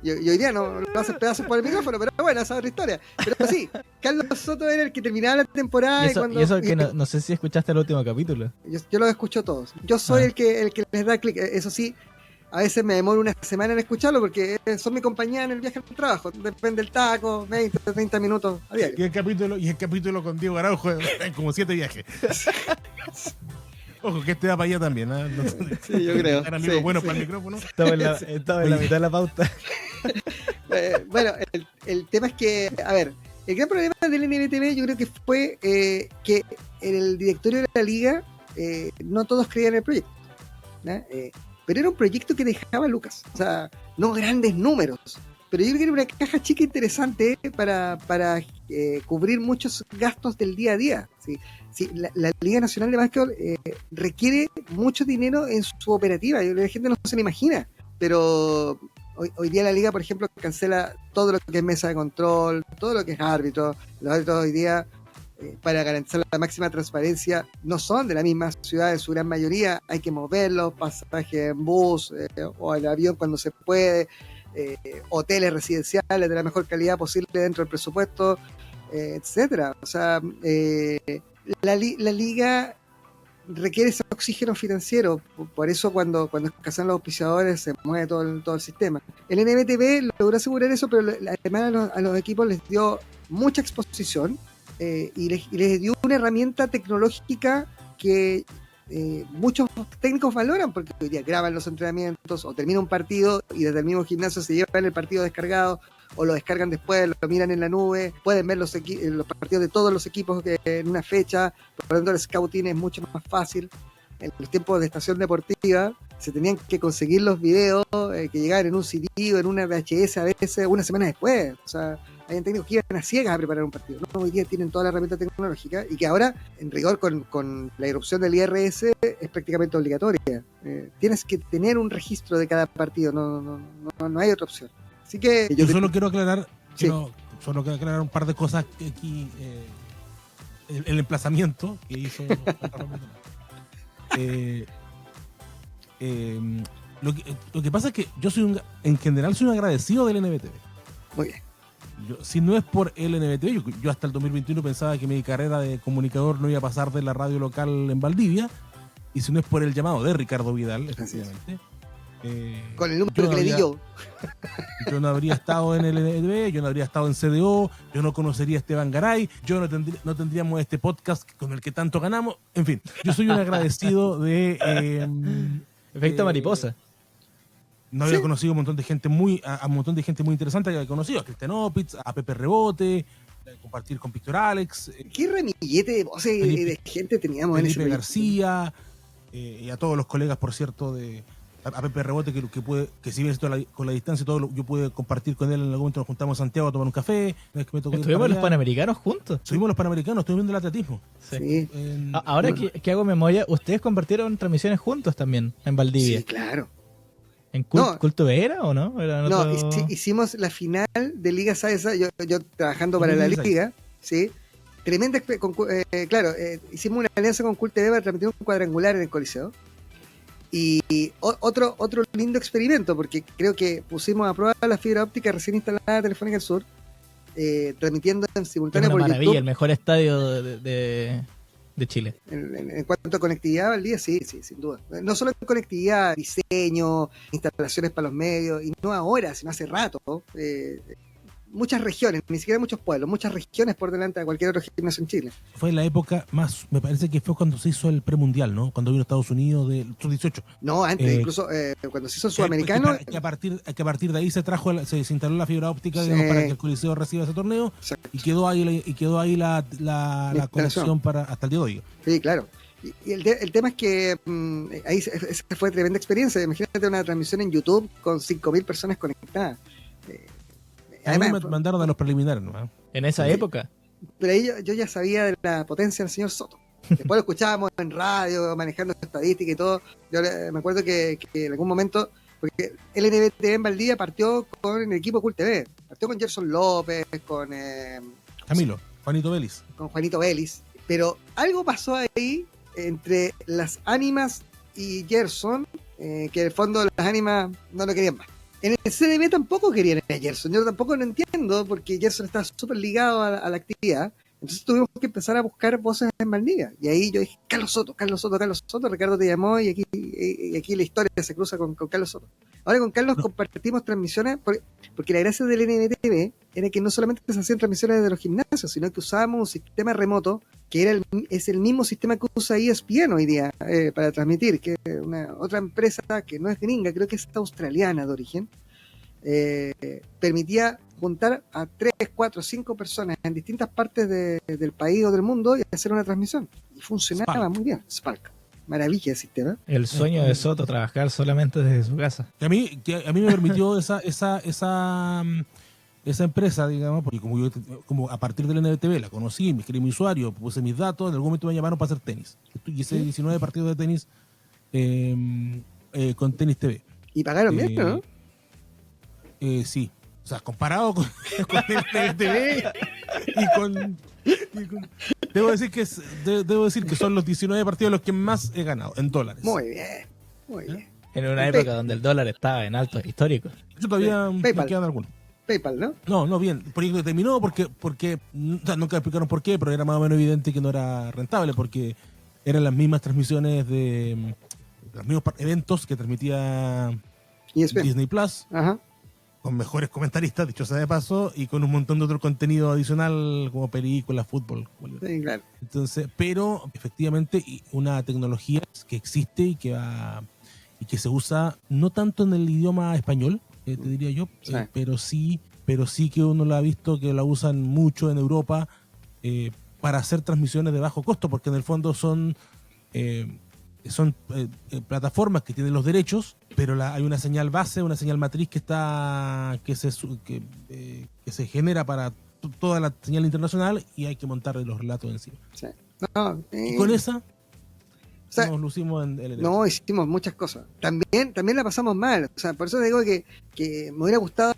Y hoy día no lo haces pedazos por el micrófono, pero bueno, esa es otra historia. Pero sí, Carlos Soto era el que terminaba la temporada. Y eso que no sé si escuchaste el último capítulo. Yo los escucho todos. Yo soy el que les da clic. Eso sí, a veces me demoro una semana en escucharlo porque son mi compañía en el viaje al trabajo. Depende del taco, 20, 30 minutos a diario. Y el capítulo con Diego Araujo en como 7 viajes. Ojo, que este da para allá también, ¿eh? No, sí, yo creo. Eran amigos buenos para el micrófono. Estaba en la mitad de la pauta. Bueno, el tema es que, a ver, el gran problema del NBTV yo creo que fue que en el directorio de la liga no todos creían en el proyecto, ¿no? Pero era un proyecto que dejaba lucas, o sea, no grandes números, pero yo creo que era una caja chica interesante para cubrir muchos gastos del día a día. ¿Sí? Sí, la Liga Nacional de Básquetbol requiere mucho dinero en su operativa, y la gente no se lo imagina, pero hoy día la Liga, por ejemplo, cancela todo lo que es mesa de control, todo lo que es árbitro. Los árbitros hoy día, para garantizar la máxima transparencia, no son de la misma ciudad en su gran mayoría, hay que moverlos, pasajes en bus o en avión cuando se puede, hoteles residenciales de la mejor calidad posible dentro del presupuesto, etcétera. O sea, la liga requiere ese oxígeno financiero, por eso cuando escasean los auspiciadores se mueve todo el sistema. El NBTV logró asegurar eso, pero además a los equipos les dio mucha exposición y les dio una herramienta tecnológica que muchos técnicos valoran, porque hoy día graban los entrenamientos o termina un partido y desde el mismo gimnasio se llevan el partido descargado o lo descargan después, lo miran en la nube, pueden ver los partidos de todos los equipos en una fecha, por lo tanto el scouting es mucho más fácil. En los tiempos de estación deportiva se tenían que conseguir los videos que llegaban en un CD o en una VHS a veces una semana después, o sea, habían técnicos que iban a ciegas a preparar un partido. No, hoy día tienen toda la herramienta tecnológica y que ahora, en rigor, con la irrupción del IRS, es prácticamente obligatoria. Tienes que tener un registro de cada partido, no hay otra opción. Así que yo solo quiero aclarar, solo quiero aclarar un par de cosas aquí, el emplazamiento que hizo lo que pasa es que yo en general soy un agradecido del NBTV. Muy bien. Si no es por el NBTV, yo hasta el 2021 pensaba que mi carrera de comunicador no iba a pasar de la radio local en Valdivia, y si no es por el llamado de Ricardo Vidal, efectivamente. Con el número que le di yo. Yo no habría estado en el NBTV, yo no habría estado en CDO, yo no conocería a Esteban Garay, yo no tendríamos este podcast con el que tanto ganamos. En fin, yo soy un agradecido de... Efecto mariposa. No había conocido a un montón de gente muy interesante que había conocido, a Cristian Opitz, a Pepe Rebote, compartir con Víctor Alex. Qué ramillete de voces y de gente teníamos Felipe en ese García, y a todos los colegas, por cierto, a Pepe Rebote, que si bien esto con la distancia y todo, yo pude compartir con él. En algún momento nos juntamos en Santiago a tomar un café. ¿Estuvimos los Panamericanos juntos? Estuvimos los Panamericanos, estuvimos viendo el atletismo. Sí. Ahora que hago memoria, ustedes compartieron transmisiones juntos también en Valdivia. Sí, claro. ¿En Culto B era o no? Hicimos la final de Liga Saesa, yo trabajando para la Liga, ¿sí? Tremenda, hicimos una alianza con Culto B para transmitir un cuadrangular en el Coliseo. Y otro lindo experimento, porque creo que pusimos a prueba la fibra óptica recién instalada de Telefónica del Sur, transmitiendo en simultáneo por maravilla, YouTube. El mejor estadio de Chile. En cuanto a conectividad al día, sí, sin duda. No solo en conectividad, diseño, instalaciones para los medios, y no ahora, sino hace rato. Muchas regiones, ni siquiera muchos pueblos, muchas regiones por delante de cualquier otro gimnasio en Chile. Fue la época más, me parece que fue cuando se hizo el premundial, ¿no? Cuando vino Estados Unidos de sub-18. No, antes, incluso cuando se hizo el sudamericano. Que a partir de ahí se instaló la fibra óptica, digamos, para que el Coliseo reciba ese torneo. Exacto. Y quedó ahí la conexión hasta el día de hoy. Sí, claro. Y el tema es que ahí esa fue tremenda experiencia. Imagínate una transmisión en YouTube con 5.000 personas conectadas. Además, me mandaron a los preliminares, ¿no? En esa época. Pero ahí yo ya sabía de la potencia del señor Soto. Después lo escuchábamos en radio, manejando estadística y todo. Yo me acuerdo que en algún momento, porque el NBTV en Valdivia partió con el equipo Cult TV. Partió con Gerson López, con Juanito Vélez. Con Juanito Vélez. Pero algo pasó ahí entre las ánimas y Gerson, que en el fondo las ánimas no lo querían más. En el CDB tampoco querían a Gerson, yo tampoco lo entiendo, porque Gerson está súper ligado a la actividad. Entonces tuvimos que empezar a buscar voces en Valdivia. Y ahí yo dije, Carlos Soto, Ricardo te llamó y aquí la historia se cruza con Carlos Soto. Ahora con Carlos compartimos transmisiones, porque la gracia del NBTV era que no solamente se hacían transmisiones de los gimnasios, sino que usábamos un sistema remoto que es el mismo sistema que usa ESPN hoy día para transmitir, que es otra empresa que no es gringa, creo que es australiana de origen. Permitía juntar a 3, 4, 5 personas en distintas partes del país o del mundo y hacer una transmisión. Y funcionaba muy bien. Spark. Maravilla el sistema. El sueño de Soto, trabajar solamente desde su casa. Que a mí me permitió esa empresa, digamos, porque como a partir del NBTV la conocí, me creé mi usuario, puse mis datos, en algún momento me llamaron para hacer tenis. Y hice 19 partidos de tenis con Tenis TV. Y pagaron bien, ¿no? Sí, o sea, comparado con el TV debo decir que son los 19 partidos los que más he ganado en dólares. Muy bien. En una época donde el dólar estaba en altos históricos. Yo todavía me quedan algunos. PayPal, ¿no? No, bien. El proyecto terminó porque nunca explicaron por qué, pero era más o menos evidente que no era rentable, porque eran las mismas transmisiones de los mismos eventos que transmitía Disney Plus. Ajá. Con mejores comentaristas, dicho sea de paso, y con un montón de otro contenido adicional como películas, fútbol. Sí, claro. Entonces, pero efectivamente una tecnología que existe y que se usa no tanto en el idioma español, te diría yo, sí. pero sí que uno lo ha visto que la usan mucho en Europa para hacer transmisiones de bajo costo, porque en el fondo son plataformas que tienen los derechos, pero hay una señal base, una señal matriz que que se genera para toda la señal internacional y hay que montarle los relatos encima. Sí. No, Y con esa o sea, nos lucimos en el no, hicimos muchas cosas. También la pasamos mal. O sea, por eso digo que me hubiera gustado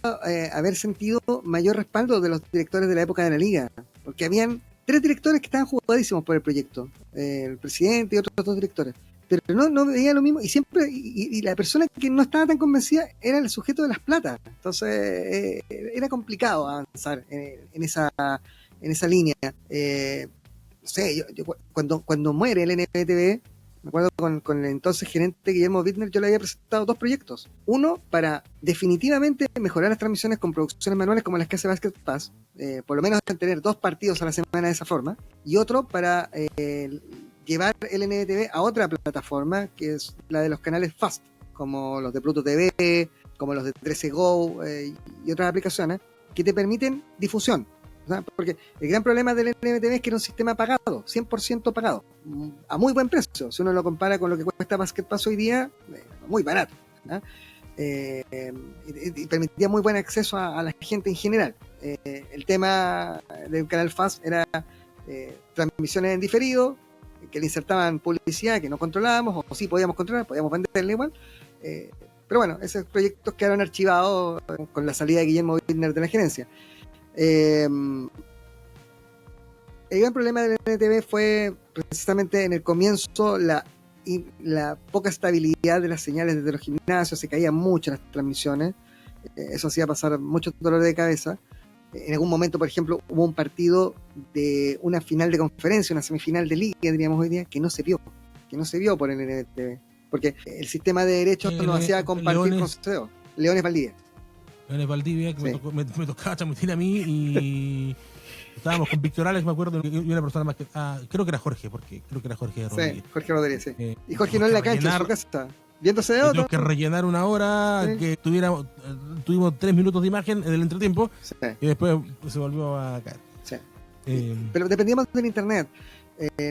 haber sentido mayor respaldo de los directores de la época de la liga. Porque habían 3 directores que estaban jugadísimos por el proyecto. El presidente y otros 2 directores. Pero no veía lo mismo. Y siempre, y la persona que no estaba tan convencida era el sujeto de las platas. Entonces, era complicado avanzar en esa línea. No sé, yo cuando muere el NBTV, me acuerdo con el entonces gerente Guillermo Bittner, yo le había presentado 2 proyectos. Uno, para definitivamente mejorar las transmisiones con producciones manuales como las que hace Basket Pass, por lo menos tener 2 partidos a la semana de esa forma. Y otro, para llevar el NBTV a otra plataforma, que es la de los canales FAST, como los de Pluto TV, como los de 13 Go y otras aplicaciones, que te permiten difusión. Porque el gran problema del NBTV es que era un sistema pagado, 100% pagado, a muy buen precio. Si uno lo compara con lo que cuesta Basket Pass hoy día, muy barato, ¿no? Y permitía muy buen acceso a la gente en general. El tema del canal FAST era transmisiones en diferido, que le insertaban publicidad que no controlábamos, o sí podíamos controlar, podíamos venderle igual. Pero bueno, esos proyectos quedaron archivados con la salida de Guillermo Bittner de la gerencia. El gran problema del NTV fue precisamente en el comienzo la poca estabilidad de las señales desde los gimnasios, se caían mucho las transmisiones, eso hacía pasar mucho dolor de cabeza. En algún momento, por ejemplo, hubo un partido de una final de conferencia, una semifinal de liga, diríamos hoy día, que no se vio por el NTV, porque el sistema de derechos nos hacía compartir con CEO, Leones Valdivia. Leones Valdivia, que Sí. me tocaba transmitir a mí y estábamos con Víctor Alex, me acuerdo, y una persona más que... creo que era Jorge Rodríguez. Sí, Jorge Rodríguez, sí. Y Jorge tuvimos no en la que cancha, en su casa, viéndose de otro. Tuvimos que rellenar una hora, Sí. que tuvimos 3 minutos de imagen en el entretiempo Sí, y después se volvió a caer. sí. Eh, Pero dependíamos del internet.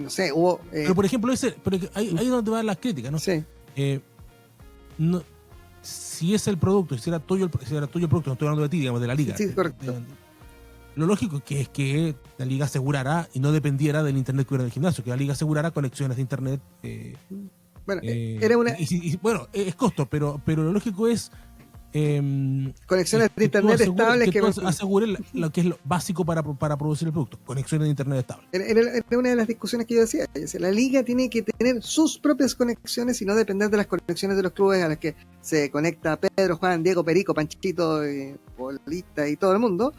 No sé, hubo... pero por ejemplo, ahí es donde van las críticas, ¿no? sí, No, si es el producto, si era tuyo el producto, no estoy hablando de ti, digamos, de la liga. Sí, correcto. Lo lógico es que la liga asegurara y no dependiera del internet que hubiera en el gimnasio, que la liga asegurara conexiones de internet. bueno, era una... Bueno, es costo, pero lo lógico es conexiones de internet estables que aseguren lo que es lo básico para producir el producto, conexiones de internet estables. Era una de las discusiones que yo decía. La liga tiene que tener sus propias conexiones y no depender de las conexiones de los clubes a las que se conecta Pedro, Juan, Diego, Perico, Panchito, Polita y todo el mundo.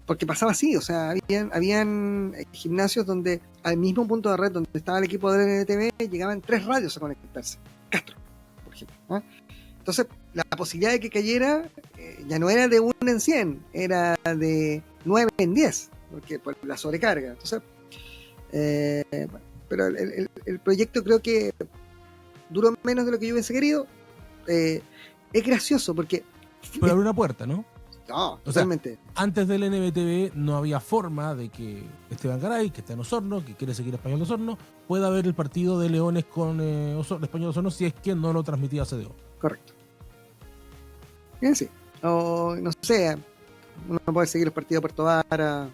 Porque pasaba así, o sea, habían gimnasios donde al mismo punto de red donde estaba el equipo del NTV llegaban 3 radios a conectarse. Castro, por ejemplo, ¿no? Entonces, la posibilidad de que cayera ya no era de 1 en 100, era de 9 en 10, porque por la sobrecarga. Entonces, pero el proyecto creo que duró menos de lo que yo hubiese querido. Es gracioso porque... Pero abrió una puerta, ¿no? No, O sea, totalmente. antes del NBTV no había forma de que Esteban Garay, que está en Osorno, que quiere seguir Español de Osorno, pueda ver el partido de Leones con Español de Osorno si es que no lo transmitía CDO. Correcto. Bien, sí. O no sé, uno puede seguir los partidos de Puerto Vara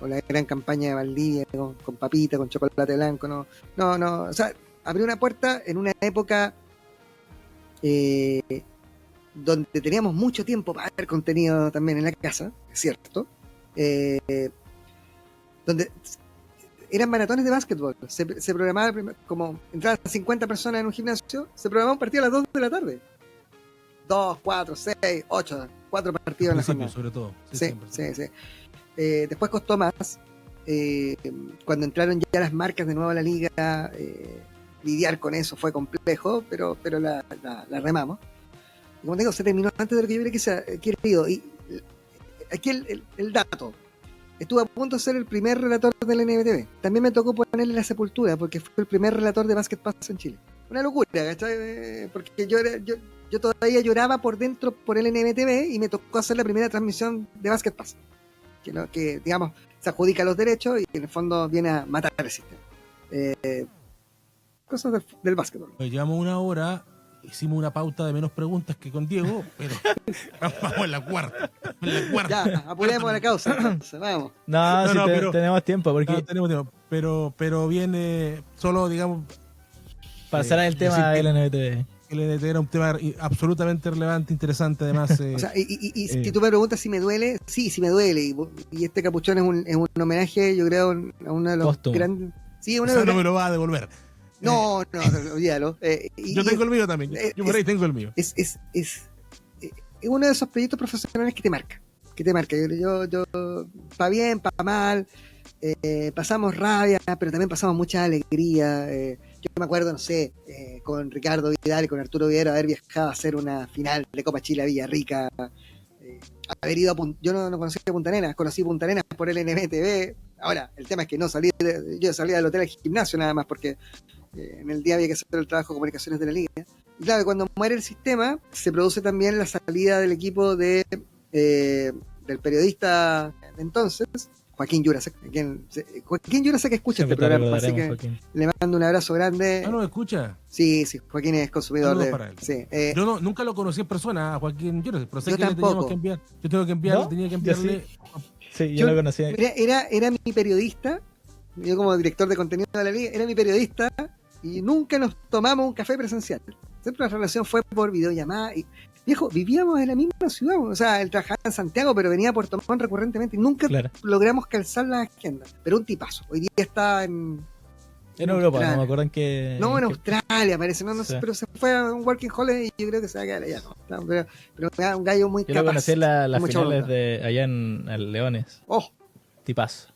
o la gran campaña de Valdivia con papita, con chocolate blanco. No. O sea, abrió una puerta en una época donde teníamos mucho tiempo para ver contenido también en la casa, es cierto. Donde eran maratones de básquetbol. Se programaba, como entraban 50 personas en un gimnasio, se programaba un partido a las 2 de la tarde. 2, 4, 6, 8, 4 partidos en la jornada. Sobre todo. Sí. Después costó más. Cuando entraron ya las marcas de nuevo a la liga, lidiar con eso fue complejo, pero la remamos. Y como te digo, se terminó antes de lo que yo hubiera querido. Y aquí el dato. Estuve a punto de ser el primer relator del NBTV. También me tocó ponerle la sepultura porque fue el primer relator de Basket Pass en Chile. Una locura, ¿cachai? Porque yo todavía lloraba por dentro por el NBTV y me tocó hacer la primera transmisión de Basket Pass. Que digamos, se adjudica los derechos y en el fondo viene a matar el sistema. Cosas del básquetbol. Pues llevamos 1 hora hicimos una pauta de menos preguntas que con Diego, pero vamos en la cuarta. Ya, apuremos la causa, entonces, vamos. No, tenemos tiempo, porque No, tenemos tiempo, pero viene solo, digamos, pasará el tema del NBTV. El NBTV era un tema absolutamente relevante, interesante, además. O sea, y si tú me preguntas si me duele, sí me duele. Y este capuchón es un homenaje, yo creo, a uno de los Póstumo. grandes. Sí, o sea, no me lo va a devolver. No, olvídalo. Yo tengo el mío también. Yo por ahí tengo el mío. Es uno de esos proyectos profesionales que te marca. Yo pa' bien, pa' mal. Pasamos rabia, pero también pasamos mucha alegría. Yo me acuerdo, no sé, con Ricardo Vidal y con Arturo Vidal haber viajado a hacer una final de Copa Chile a Villarrica. Haber ido yo no conocía Punta Arenas, conocí Punta Arenas por el NMTV. Ahora, el tema es que yo salía del hotel al gimnasio nada más porque en el día había que hacer el trabajo de comunicaciones de la liga. Y claro, cuando muere el sistema, se produce también la salida del equipo del periodista de entonces, Joaquín Yurasek. Joaquín Yurasek escucha Siempre este programa, así que Joaquín. le mando un abrazo grande. ¿No escucha? Sí, Joaquín es consumidor Saludos de... para él. Sí, Yo nunca lo conocí en persona, a Joaquín Yurasek, pero sé Yo que le tampoco. teníamos que enviar. Yo tengo que enviar, ¿No? tenía que Yo enviarle. Sí, yo lo conocí. Era mi periodista, yo como director de contenido de la liga, era mi periodista y nunca nos tomamos un café presencial. Siempre la relación fue por videollamada y, viejo, vivíamos en la misma ciudad, o sea, él trabajaba en Santiago, pero venía a Puerto Montt recurrentemente y nunca logramos calzar la agenda. Pero un tipazo, hoy día está en Europa, Australia. no me acuerdo en qué... No, en Australia parece, no sé, Sí. pero se fue a un working holiday y yo creo que se va a quedar allá, ¿no? Pero un gallo muy Yo capaz. lo conocí en las mucha finales voluntad. de allá en el Leones. Oh, Tipazo.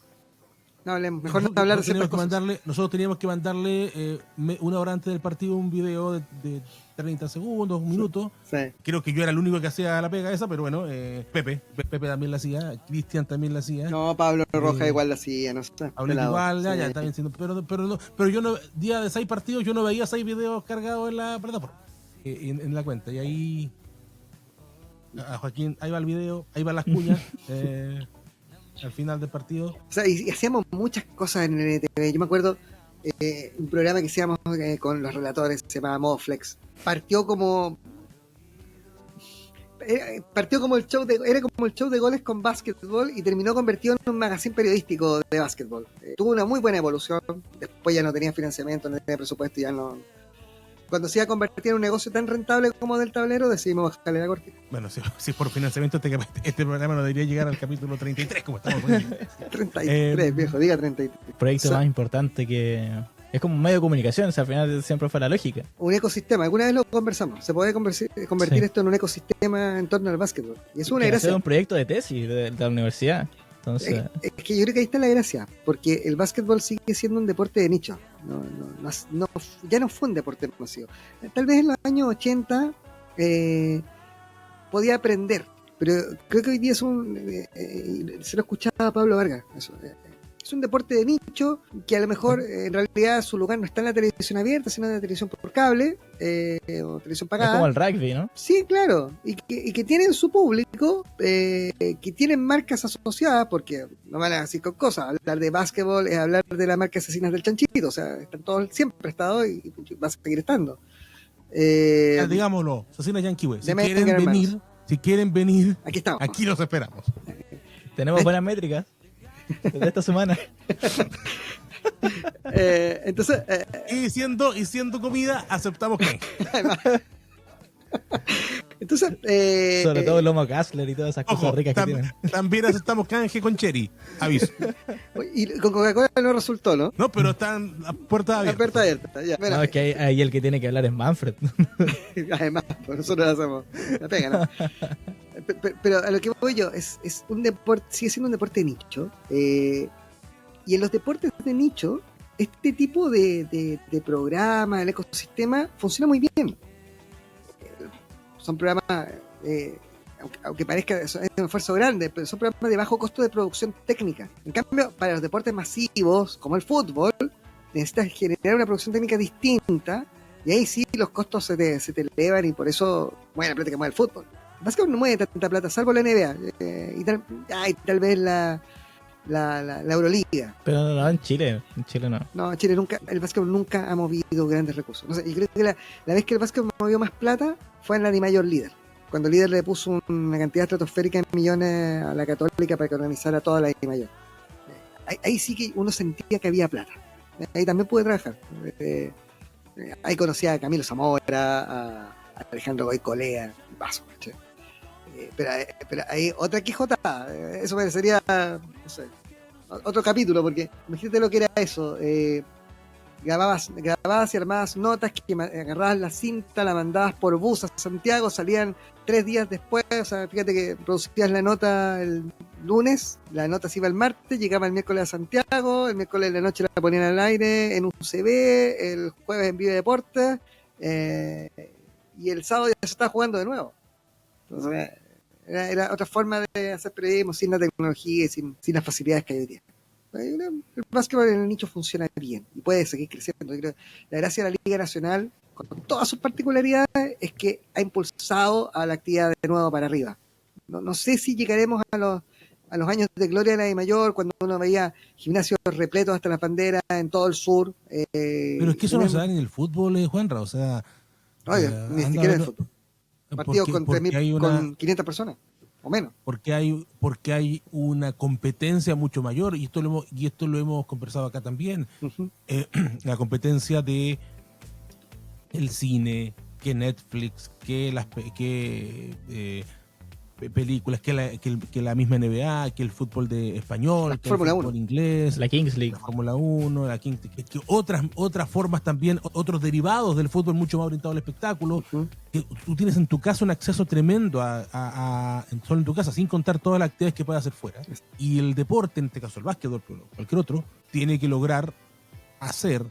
no hablemos, mejor no hablar de ciertas cosas. Nosotros teníamos que mandarle una hora antes del partido un video de 30 segundos, un minuto. Sí. Creo que yo era el único que hacía la pega esa, pero bueno, Pepe también la hacía, Cristian también la hacía. No, Pablo Rojas igual la hacía, no sé. Pablito igual, ya está bien siendo, pero yo no, día de 6 partidos yo no veía 6 videos cargados en la plataforma, en la cuenta, y ahí a Joaquín, ahí va el video, ahí van las cuñas, al final del partido. O sea, y hacíamos muchas cosas en el NTV. Yo me acuerdo un programa que hacíamos con los relatores, se llamaba Modo Flex. Partió como el show era como el show de goles con básquetbol y terminó convertido en un magazine periodístico de básquetbol. Tuvo una muy buena evolución. Después ya no tenía financiamiento, no tenía presupuesto y ya no. Cuando se iba a convertir en un negocio tan rentable como del tablero, decidimos bajarle la cortina. Bueno, si por financiamiento este programa no debería llegar al capítulo 33, como estamos poniendo. 33, viejo, diga 33. El proyecto más importante que... Es como un medio de comunicación, o sea, al final siempre fue la lógica. Un ecosistema, alguna vez lo conversamos. Se puede convertir Sí. esto en un ecosistema en torno al básquetbol. Y es una Que gracia. hacer un proyecto de tesis de la universidad. Entonces, Es que yo creo que ahí está la gracia, porque el básquetbol sigue siendo un deporte de nicho. Ya no fue un deporte masivo. Tal vez en los años 80 podía aprender, pero creo que hoy día se lo escuchaba a Pablo Vargas. Eso, es un deporte de nicho que a lo mejor en realidad su lugar no está en la televisión abierta, sino en la televisión por cable o televisión es pagada. como el rugby, ¿no? Sí, claro, y que tienen su público, que tienen marcas asociadas, porque no van a decir con cosas. Hablar de básquetbol es hablar de la marca Asesinas del Chanchito, o sea, están todos, siempre estado y va a seguir estando. Digámoslo, Asesinas Yankee Way. de Si quieren venir, Aquí estamos. aquí los esperamos. Tenemos buenas métricas de esta semana. Entonces, Y siendo comida, aceptamos que. entonces Sobre todo el lomo Kassler y todas esas cosas Ojo, ricas que tienen. también aceptamos canje con cherry. Aviso. y con Coca-Cola no resultó, ¿no? No, pero están a puertas La abiertas. puerta abierta, ya. Bueno, No, es que ahí el que tiene que hablar es Manfred. además, pues nosotros lo hacemos. La pega, ¿no? Pero a lo que voy yo, es un deporte, sigue siendo un deporte de nicho. Y en los deportes de nicho, este tipo de programa, el ecosistema, funciona muy bien. Son programas, aunque parezca es un esfuerzo grande, pero son programas de bajo costo de producción técnica. En cambio, para los deportes masivos, como el fútbol, necesitas generar una producción técnica distinta, y ahí sí los costos se te elevan, y por eso mueve la plata que mueve el fútbol. El básquetbol no mueve tanta plata, salvo la NBA, y tal vez la la Euroliga. Pero no, en Chile no. No, Chile nunca, el básquetbol nunca ha movido grandes recursos. No sé, yo creo que la vez que el básquetbol movió más plata fue en la Dimayor Líder. Cuando el Líder le puso una cantidad estratosférica de millones a la Católica para que organizara toda la Dimayor. Ahí sí que uno sentía que había plata. Ahí también pude trabajar. Ahí conocía a Camilo Zamora, a Alejandro Goicolea, vaso, ¿sí? Pero hay otra Quijota, eso merecería, no sé, otro capítulo, porque imagínate lo que era eso. Grababas y armabas notas que agarrabas la cinta, la mandabas por bus a Santiago, salían 3 días después. O sea, fíjate que producías la nota el lunes, la nota se iba el martes, llegaba el miércoles a Santiago, el miércoles de la noche la ponían al aire en UCB, el jueves en Vive Deportes, y el sábado ya se estaba jugando de nuevo. Entonces era otra forma de hacer periodismo sin la tecnología y sin las facilidades que hay hoy día. El básquetbol en el nicho funciona bien y puede seguir creciendo. Yo creo que la gracia de la Liga Nacional, con todas sus particularidades, es que ha impulsado a la actividad de nuevo para arriba. No sé si llegaremos a los años de gloria de la Dimayor, cuando uno veía gimnasios repletos hasta las banderas en todo el sur. Pero es que eso no se da ni en el fútbol, Juanra, o sea... ni siquiera en el fútbol. Partidos con 3.000, con 500 personas. O menos. Porque hay una competencia mucho mayor, y esto lo hemos conversado acá también. Uh-huh. La competencia de el cine, que Netflix, que películas, que la misma NBA, que el fútbol de español, que el fútbol inglés, la Kings League, la Fórmula 1, que otras formas también, otros derivados del fútbol mucho más orientado al espectáculo. Uh-huh. Que tú tienes en tu casa un acceso tremendo solo en tu casa, sin contar todas las actividades que puedes hacer fuera. Y el deporte, en este caso el básquetbol, pero cualquier otro, tiene que lograr hacer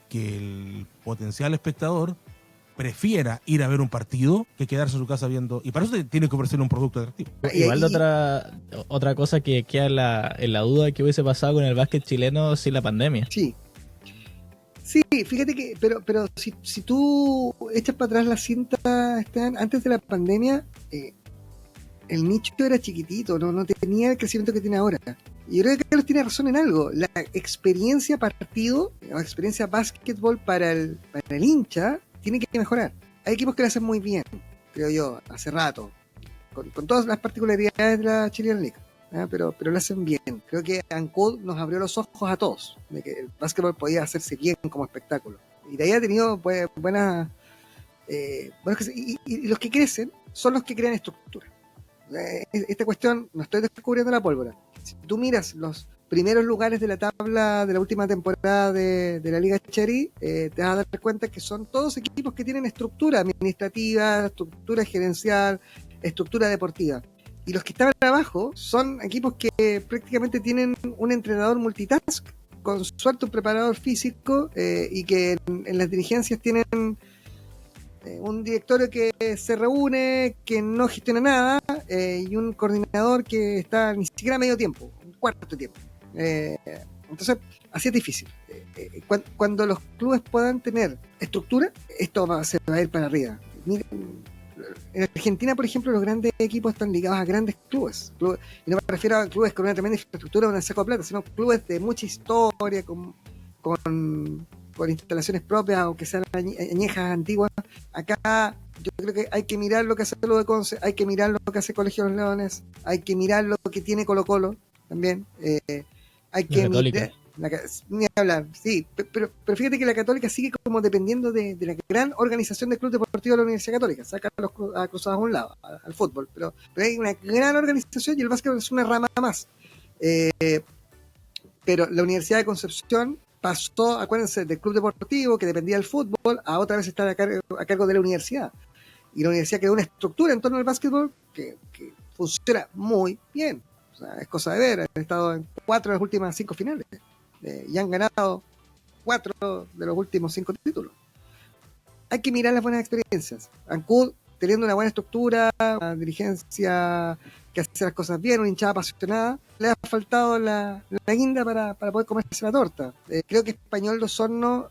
que el potencial espectador prefiera ir a ver un partido que quedarse en su casa viendo, y para eso tiene que ofrecerle un producto atractivo. Igual otra cosa que queda en la duda de que hubiese pasado con el básquet chileno sin la pandemia. Sí, fíjate que, pero si tú echas para atrás la cinta, antes de la pandemia, el nicho era chiquitito, no tenía el crecimiento que tiene ahora. Y yo creo que Carlos tiene razón en algo. La experiencia partido, la experiencia básquetbol para el hincha, tiene que mejorar. Hay equipos que lo hacen muy bien, creo yo, hace rato, con todas las particularidades de la Chilean League, pero lo hacen bien. Creo que Ancud nos abrió los ojos a todos de que el básquetbol podía hacerse bien como espectáculo. Y de ahí ha tenido buenas... y los que crecen son los que crean estructura. Esta cuestión, no estoy descubriendo la pólvora. Si tú miras los primeros lugares de la tabla de la última temporada de la Liga Cherry, te vas a dar cuenta que son todos equipos que tienen estructura administrativa, estructura gerencial, estructura deportiva. Y los que estaban abajo son equipos que prácticamente tienen un entrenador multitask, con suerte un preparador físico, y que en las dirigencias tienen un directorio que se reúne, que no gestiona nada, y un coordinador que está ni siquiera a medio tiempo, un cuarto tiempo. Entonces, así es difícil. Cuando los clubes puedan tener estructura, esto se va a ir para arriba. Miren, en Argentina, por ejemplo, los grandes equipos están ligados a grandes clubes. Y no me refiero a clubes con una tremenda infraestructura o un saco de plata, sino clubes de mucha historia, con instalaciones propias, aunque sean añejas, antiguas. Acá yo creo que hay que mirar lo que hace lo de Conce, hay que mirar lo que hace Colegio de los Leones, hay que mirar lo que tiene Colo-Colo también. Hay que mirar, ni hablar, sí, pero fíjate que la Católica sigue como dependiendo de la gran organización del Club Deportivo de la Universidad Católica. Saca a Cruzados a un lado, al fútbol, pero hay una gran organización y el básquetbol es una rama más. Pero la Universidad de Concepción pasó, acuérdense, del Club Deportivo que dependía del fútbol a otra vez estar a cargo de la universidad. Y la universidad creó una estructura en torno al básquetbol que funciona muy bien. O sea, es cosa de ver. Han estado en 4 de las últimas 5 finales. Y han ganado 4 de los últimos 5 títulos. Hay que mirar las buenas experiencias. Ancud, teniendo una buena estructura, una dirigencia que hace las cosas bien, una hinchada apasionada, le ha faltado la guinda para poder comerse la torta. Creo que Español de Osorno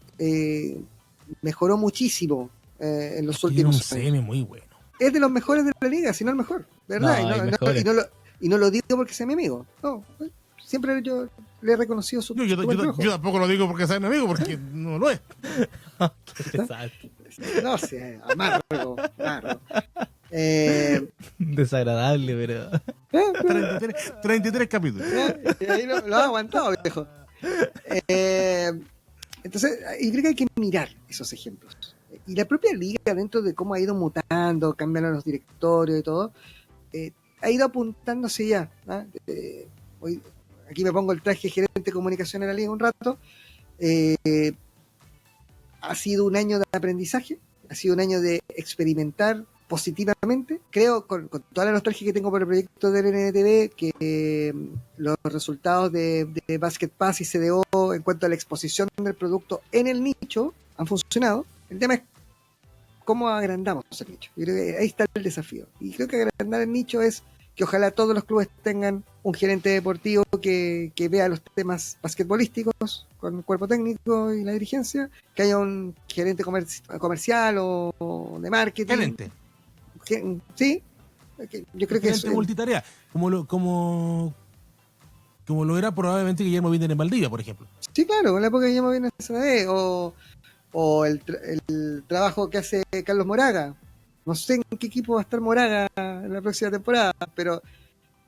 mejoró muchísimo en los últimos años. Tiene un CM muy bueno. Es de los mejores de la liga, si no el mejor, ¿verdad? No, y no lo digo porque sea mi amigo. No, siempre yo le he reconocido su Yo buen trabajo. tampoco lo digo porque sea mi amigo, porque no lo es. Exacto. No sé, amargo. Desagradable, pero... 33 capítulos. Y ahí lo ha aguantado, viejo. Entonces, y creo que hay que mirar esos ejemplos. Y la propia liga, dentro de cómo ha ido mutando, cambiando los directorios y todo, ha ido apuntándose ya. ¿Ah? Hoy, aquí me pongo el traje de gerente de comunicación en la liga un rato. Ha sido un año de aprendizaje, ha sido un año de experimentar positivamente. Creo, con toda la nostalgia que tengo por el proyecto del NTV, que los resultados de Basket Pass y CDO en cuanto a la exposición del producto en el nicho han funcionado. El tema es cómo agrandamos el nicho. Yo creo que ahí está el desafío. Y creo que agrandar el nicho es que ojalá todos los clubes tengan un gerente deportivo que vea los temas basquetbolísticos con el cuerpo técnico y la dirigencia, que haya un gerente comercial o de marketing. Gerente. Sí, yo creo que es multitarea, como lo era probablemente Guillermo Binder en Valdivia, por ejemplo. Sí, claro, en la época de Guillermo Binder en SAD, o el trabajo que hace Carlos Moraga. No sé en qué equipo va a estar Moraga en la próxima temporada, pero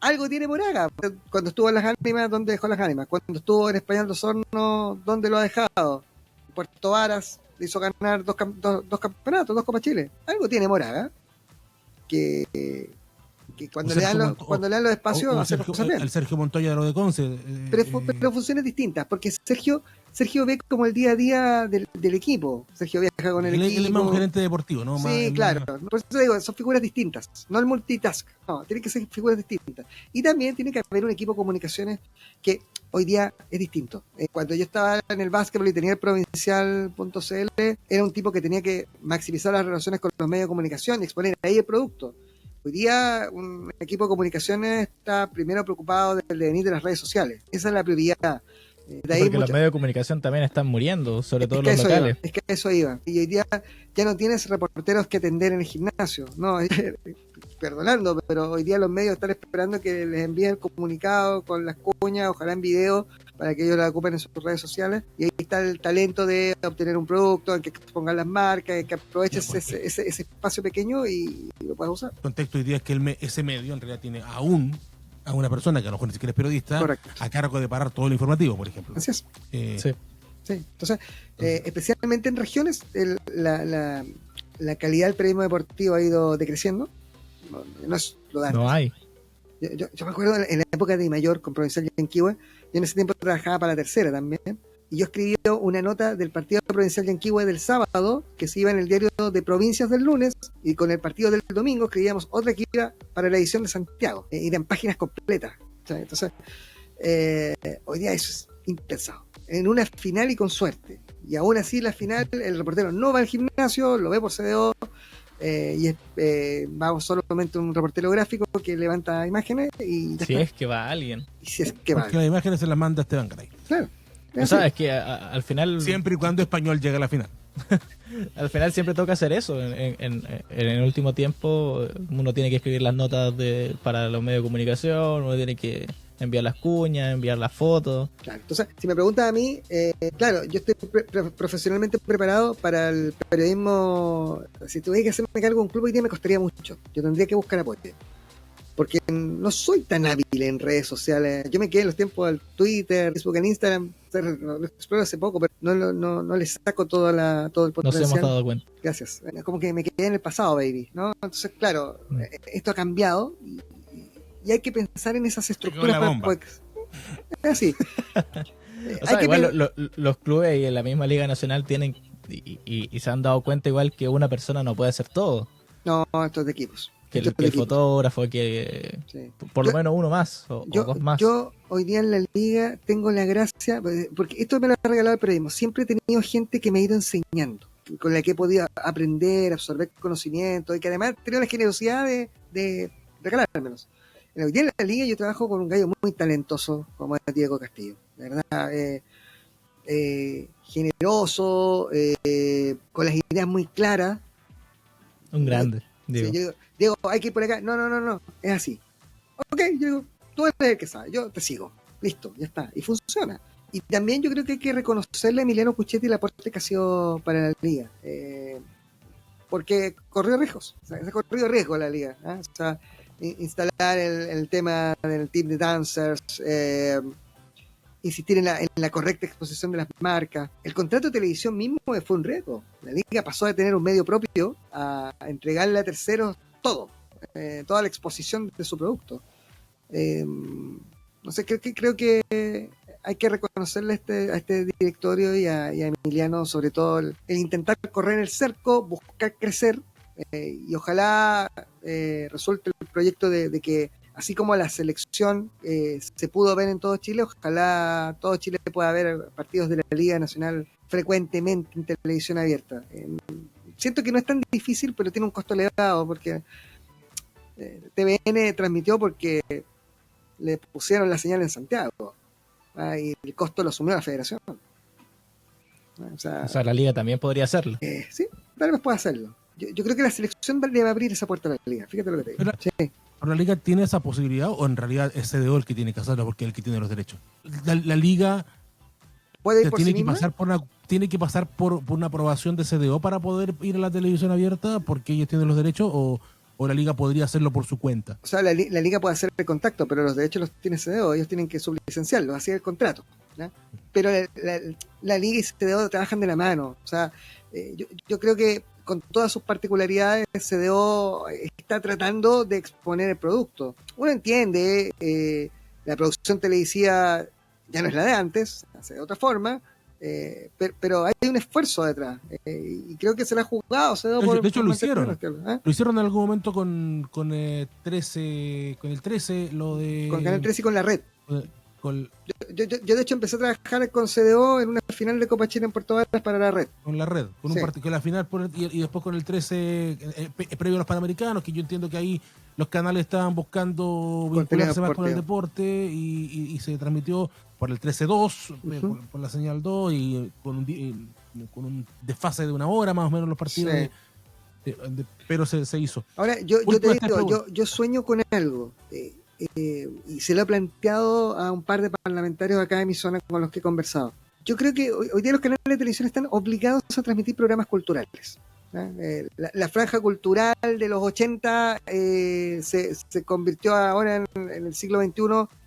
algo tiene Moraga. Cuando estuvo en Las Ánimas, ¿dónde dejó Las Ánimas? Cuando estuvo en Español Dos Hornos, ¿dónde lo ha dejado? En Puerto Varas le hizo ganar dos campeonatos, 2 Copas Chile. Algo tiene Moraga que cuando le dan los espacios hace las cosas bien. El Sergio Montoya de lo de Conce. Pero funciones distintas, porque Sergio ve como el día a día del equipo. Sergio viaja con el equipo. Él es más un gerente deportivo, ¿no? Sí, claro. Por eso digo, son figuras distintas. No el multitask. No, tienen que ser figuras distintas. Y también tiene que haber un equipo de comunicaciones que hoy día es distinto. Cuando yo estaba en el básquetbol y tenía el provincial.cl, era un tipo que tenía que maximizar las relaciones con los medios de comunicación y exponer ahí el producto. Hoy día un equipo de comunicaciones está primero preocupado del devenir de las redes sociales. Esa es la prioridad. Porque los medios de comunicación también están muriendo, sobre todo los locales. Es que eso iba. Y hoy día ya no tienes reporteros que atender en el gimnasio. No, perdonando, pero hoy día los medios están esperando que les envíen el comunicado con las cuñas, ojalá en video, para que ellos la ocupen en sus redes sociales. Y ahí está el talento de obtener un producto, en que pongan las marcas, que aproveches ese espacio pequeño y lo puedas usar. El contexto hoy día es que ese medio en realidad tiene aún a una persona que a lo mejor ni siquiera es periodista. Correcto. A cargo de parar todo lo informativo, por ejemplo. Así es. Sí. Entonces, especialmente en regiones, la calidad del periodismo deportivo ha ido decreciendo. No es lo de antes. No hay. Yo me acuerdo en la época de Mayor con Provincial Yanquihue, yo en ese tiempo trabajaba para La Tercera también, y yo escribí una nota del partido Provincial Yanquihue del sábado, que se iba en el diario de Provincias del lunes, y con el partido del domingo escribíamos otra que iba para la edición de Santiago, y eran páginas completas. Entonces, hoy día eso es impensado. En una final y con suerte. Y aún así la final, el reportero no va al gimnasio, lo ve por CDO, y va solamente un reportero gráfico que levanta imágenes y si es que va alguien. Y si es que va porque las imágenes se las manda Esteban Garay. Claro. O sea, es que al final... Siempre y cuando Español llega a la final. Al final siempre toca hacer eso. En el último tiempo uno tiene que escribir las notas para los medios de comunicación, uno tiene que enviar las cuñas, enviar las fotos. Claro, entonces, si me preguntas a mí, claro, yo estoy profesionalmente preparado para el periodismo. Si tuviera que hacerme cargo de un club hoy día me costaría mucho. Yo tendría que buscar apoyo. Porque no soy tan hábil en redes sociales. Yo me quedé en los tiempos del Twitter, Facebook, en Instagram. Lo exploro hace poco, pero no le saco todo el potencial. Nos hemos dado cuenta. Gracias. Como que me quedé en el pasado, baby, ¿no? Entonces, claro, esto ha cambiado y hay que pensar en esas estructuras para... Es así. O sea, igual los clubes y en la misma Liga Nacional tienen y se han dado cuenta igual que una persona no puede hacer todo. No, esto es de equipos. Que el fotógrafo, que sí. Por lo menos uno más o dos más. Yo hoy día en la liga tengo la gracia, porque esto me lo ha regalado el periodismo. Siempre he tenido gente que me ha ido enseñando, con la que he podido aprender, absorber conocimiento y que además he tenido la generosidad de regalármelos. Hoy día en la liga yo trabajo con un gallo muy talentoso como es Diego Castillo. De verdad, generoso, con las ideas muy claras. Un grande. Sí, yo digo, hay que ir por acá. No, es así. Ok, yo digo, tú eres el que sabe, yo te sigo. listo, ya está, y funciona. Y también yo creo que hay que reconocerle a Emiliano Puchetti el aporte que ha sido para la liga, porque corrió riesgos, o sea, se ha corrido riesgo la liga, ¿eh? O sea, instalar el tema del team de dancers, insistir en la correcta exposición de las marcas. El contrato de televisión mismo fue un riesgo. La liga pasó de tener un medio propio a entregarle a terceros todo, toda la exposición de su producto. No sé, creo que hay que reconocerle a este directorio y a Emiliano, sobre todo, el intentar correr el cerco, buscar crecer, y ojalá resulte el proyecto de que, así como la selección se pudo ver en todo Chile, ojalá todo Chile pueda ver partidos de la Liga Nacional frecuentemente en televisión abierta. Siento que no es tan difícil, pero tiene un costo elevado, porque TVN transmitió porque le pusieron la señal en Santiago, y el costo lo asumió la federación. O sea, la liga también podría hacerlo. Sí, tal vez pueda hacerlo. Yo creo que la selección debe abrir esa puerta a la liga, fíjate lo que te digo. Pero, sí. ¿la liga tiene esa posibilidad o en realidad es CDO el que tiene que hacerlo porque es el que tiene los derechos? La liga ¿Puede ir por tiene sí que misma? tiene que pasar por una aprobación de CDO para poder ir a la televisión abierta porque ellos tienen los derechos, o la liga podría hacerlo por su cuenta. O sea, la liga puede hacer el contacto, pero los derechos los tiene CDO, ellos tienen que sublicenciarlos, así es el contrato, ¿no? Pero la liga y CDO trabajan de la mano. O sea, yo creo que con todas sus particularidades, CDO está tratando de exponer el producto. Uno entiende, la producción televisiva ya no es la de antes, se hace de otra forma, pero hay un esfuerzo detrás, y creo que se la ha jugado CDO. De hecho, lo hicieron. ¿eh? Lo hicieron en algún momento con 13, con el 13, lo de... Con Canal 13 y con la red. Con Yo de hecho empecé a trabajar con CDO en una final de Copa Chile en Puerto Varas para la red. Con la red, con sí. con la final y después con el 13, previo a los Panamericanos, que yo entiendo que ahí los canales estaban buscando vincularse más con el deporte, y se transmitió por el 13-2, por la señal 2, y con un desfase de una hora más o menos los partidos, sí. Pero se hizo. Ahora, yo te digo, yo sueño con algo, y se lo he planteado a un par de parlamentarios acá de mi zona con los que he conversado. Yo creo que hoy día los canales de televisión están obligados a transmitir programas culturales. La franja cultural de los 80 se convirtió ahora en el siglo XXI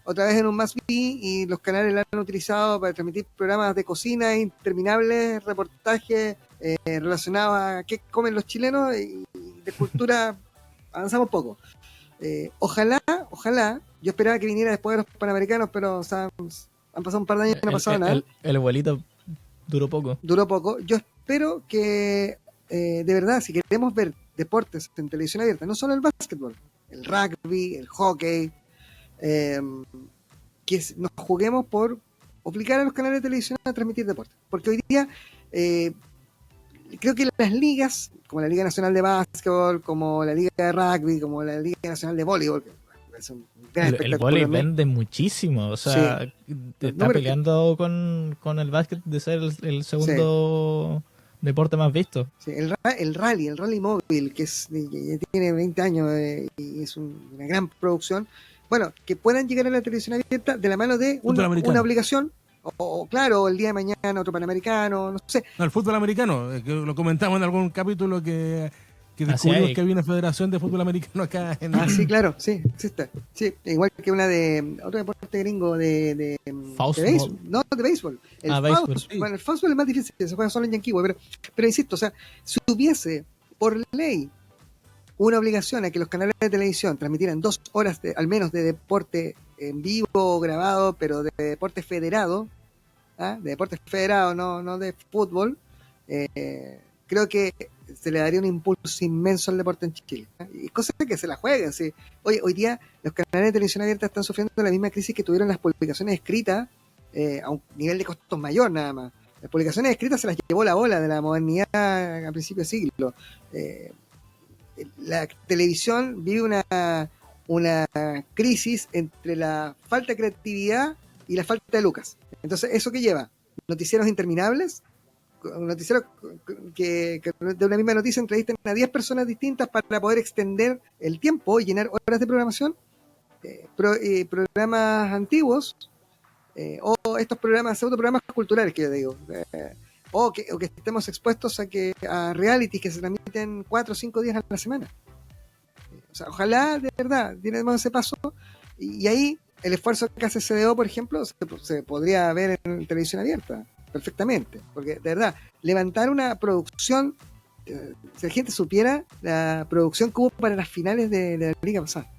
otra vez en un must be, y los canales la han utilizado para transmitir programas de cocina interminables, reportajes relacionados a qué comen los chilenos, y de cultura avanzamos poco. Ojalá, yo esperaba que viniera después de los Panamericanos, pero o sea, han pasado un par de años y no ha pasado nada. El vuelito duró poco. Yo espero que, de verdad, si queremos ver deportes en televisión abierta, no solo el básquetbol, el rugby, el hockey, que nos juguemos por obligar a los canales de televisión a transmitir deportes. Porque hoy día creo que las ligas, como la Liga Nacional de Básquetbol, como la Liga de Rugby, como la Liga Nacional de Voleibol, que es un gran espectáculo. El voleibol vende muchísimo, o sea, sí. Está peleando con el básquet de ser el segundo deporte más visto. Sí, el rally móvil, que tiene 20 años y es una gran producción. Bueno, que puedan llegar a la televisión abierta de la mano de una obligación. O claro, el día de mañana otro Panamericano, no sé. No, el fútbol americano, que lo comentamos en algún capítulo que descubrimos que había una federación de fútbol americano acá en... sí, claro, sí, existe. Sí, igual que una de otro deporte gringo de béisbol. No, de béisbol. Béisbol. Bueno, el fútbol es más difícil, se juega solo en Yanquiwe, pero insisto, o sea, si hubiese por ley una obligación a que los canales de televisión transmitieran 2 horas al menos de deporte en vivo o grabado, pero de deporte federado, no de fútbol, creo que se le daría un impulso inmenso al deporte en Chile. Y cosas que se la jueguen. ¿Sí? Hoy día los canales de televisión abierta están sufriendo la misma crisis que tuvieron las publicaciones escritas, a un nivel de costos mayor nada más. Las publicaciones escritas se las llevó la ola de la modernidad a principios de siglo. La televisión vive una crisis entre la falta de creatividad y la falta de lucas. Entonces, ¿eso qué lleva? Noticieros interminables, noticieros que de una misma noticia entrevistan a 10 personas distintas para poder extender el tiempo y llenar horas de programación, programas antiguos o estos programas, pseudo programas culturales que yo digo, o que estemos expuestos a realities que se transmiten 4 o 5 días a la semana. O sea, ojalá de verdad diéramos ese paso, y ahí el esfuerzo que hace CDO, por ejemplo, se podría ver en televisión abierta perfectamente, porque de verdad, levantar una producción, si la gente supiera la producción que hubo para las finales de la liga pasada,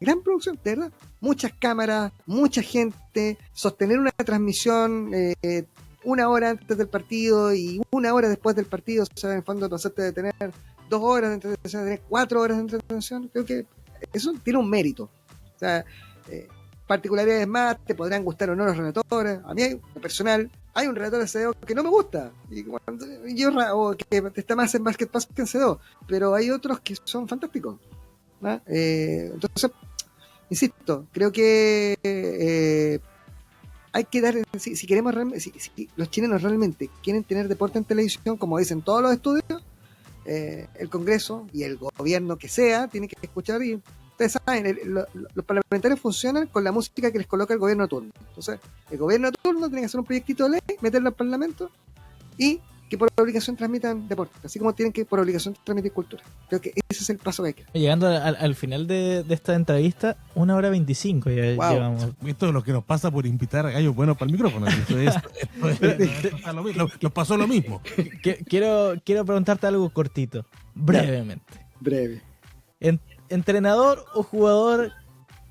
gran producción, de verdad, muchas cámaras, mucha gente, sostener una transmisión 1 hora antes del partido y 1 hora después del partido, o sea, en el fondo pasarte de tener 2 horas de entretención a tener 4 horas de entretención, creo que eso tiene un mérito. O sea, particularidades más, te podrán gustar o no los relatores. A mí, en lo personal, hay un relator de CDO que no me gusta, o que está más en Basket Pass que en CDO, pero hay otros que son fantásticos, ¿no? Entonces, insisto, creo que hay que dar, si queremos si los chilenos realmente quieren tener deporte en televisión, como dicen todos los estudios, el Congreso y el gobierno que sea tiene que escuchar, y ustedes saben, los parlamentarios funcionan con la música que les coloca el gobierno de turno. Entonces, el gobierno de turno tiene que hacer un proyectito de ley, meterlo al Parlamento y que por obligación transmitan deporte, así como tienen que por obligación transmitir cultura. Creo que ese es el paso que hay que dar. Llegando al final de esta entrevista, 1:25 ya Wow. llevamos. Esto es lo que nos pasa por invitar a gallos buenos para el micrófono. Nos pasó lo mismo. Quiero preguntarte algo cortito, brevemente. Breve. ¿Entrenador o jugador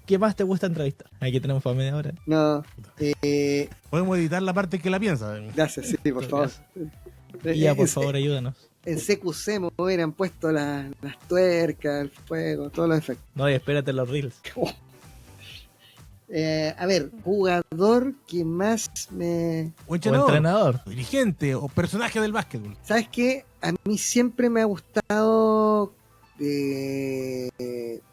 que más te gusta entrevistar? Aquí tenemos para media hora. No. Podemos editar la parte que la piensa. Gracias, sí, por favor. Y ya, por favor, ayúdanos. En CQC me hubieran puesto las tuercas, el fuego, todos los efectos. No, y espérate los reels. A ver, jugador que más me... O O entrenador. dirigente o personaje del básquetbol. ¿Sabes qué? A mí siempre me ha gustado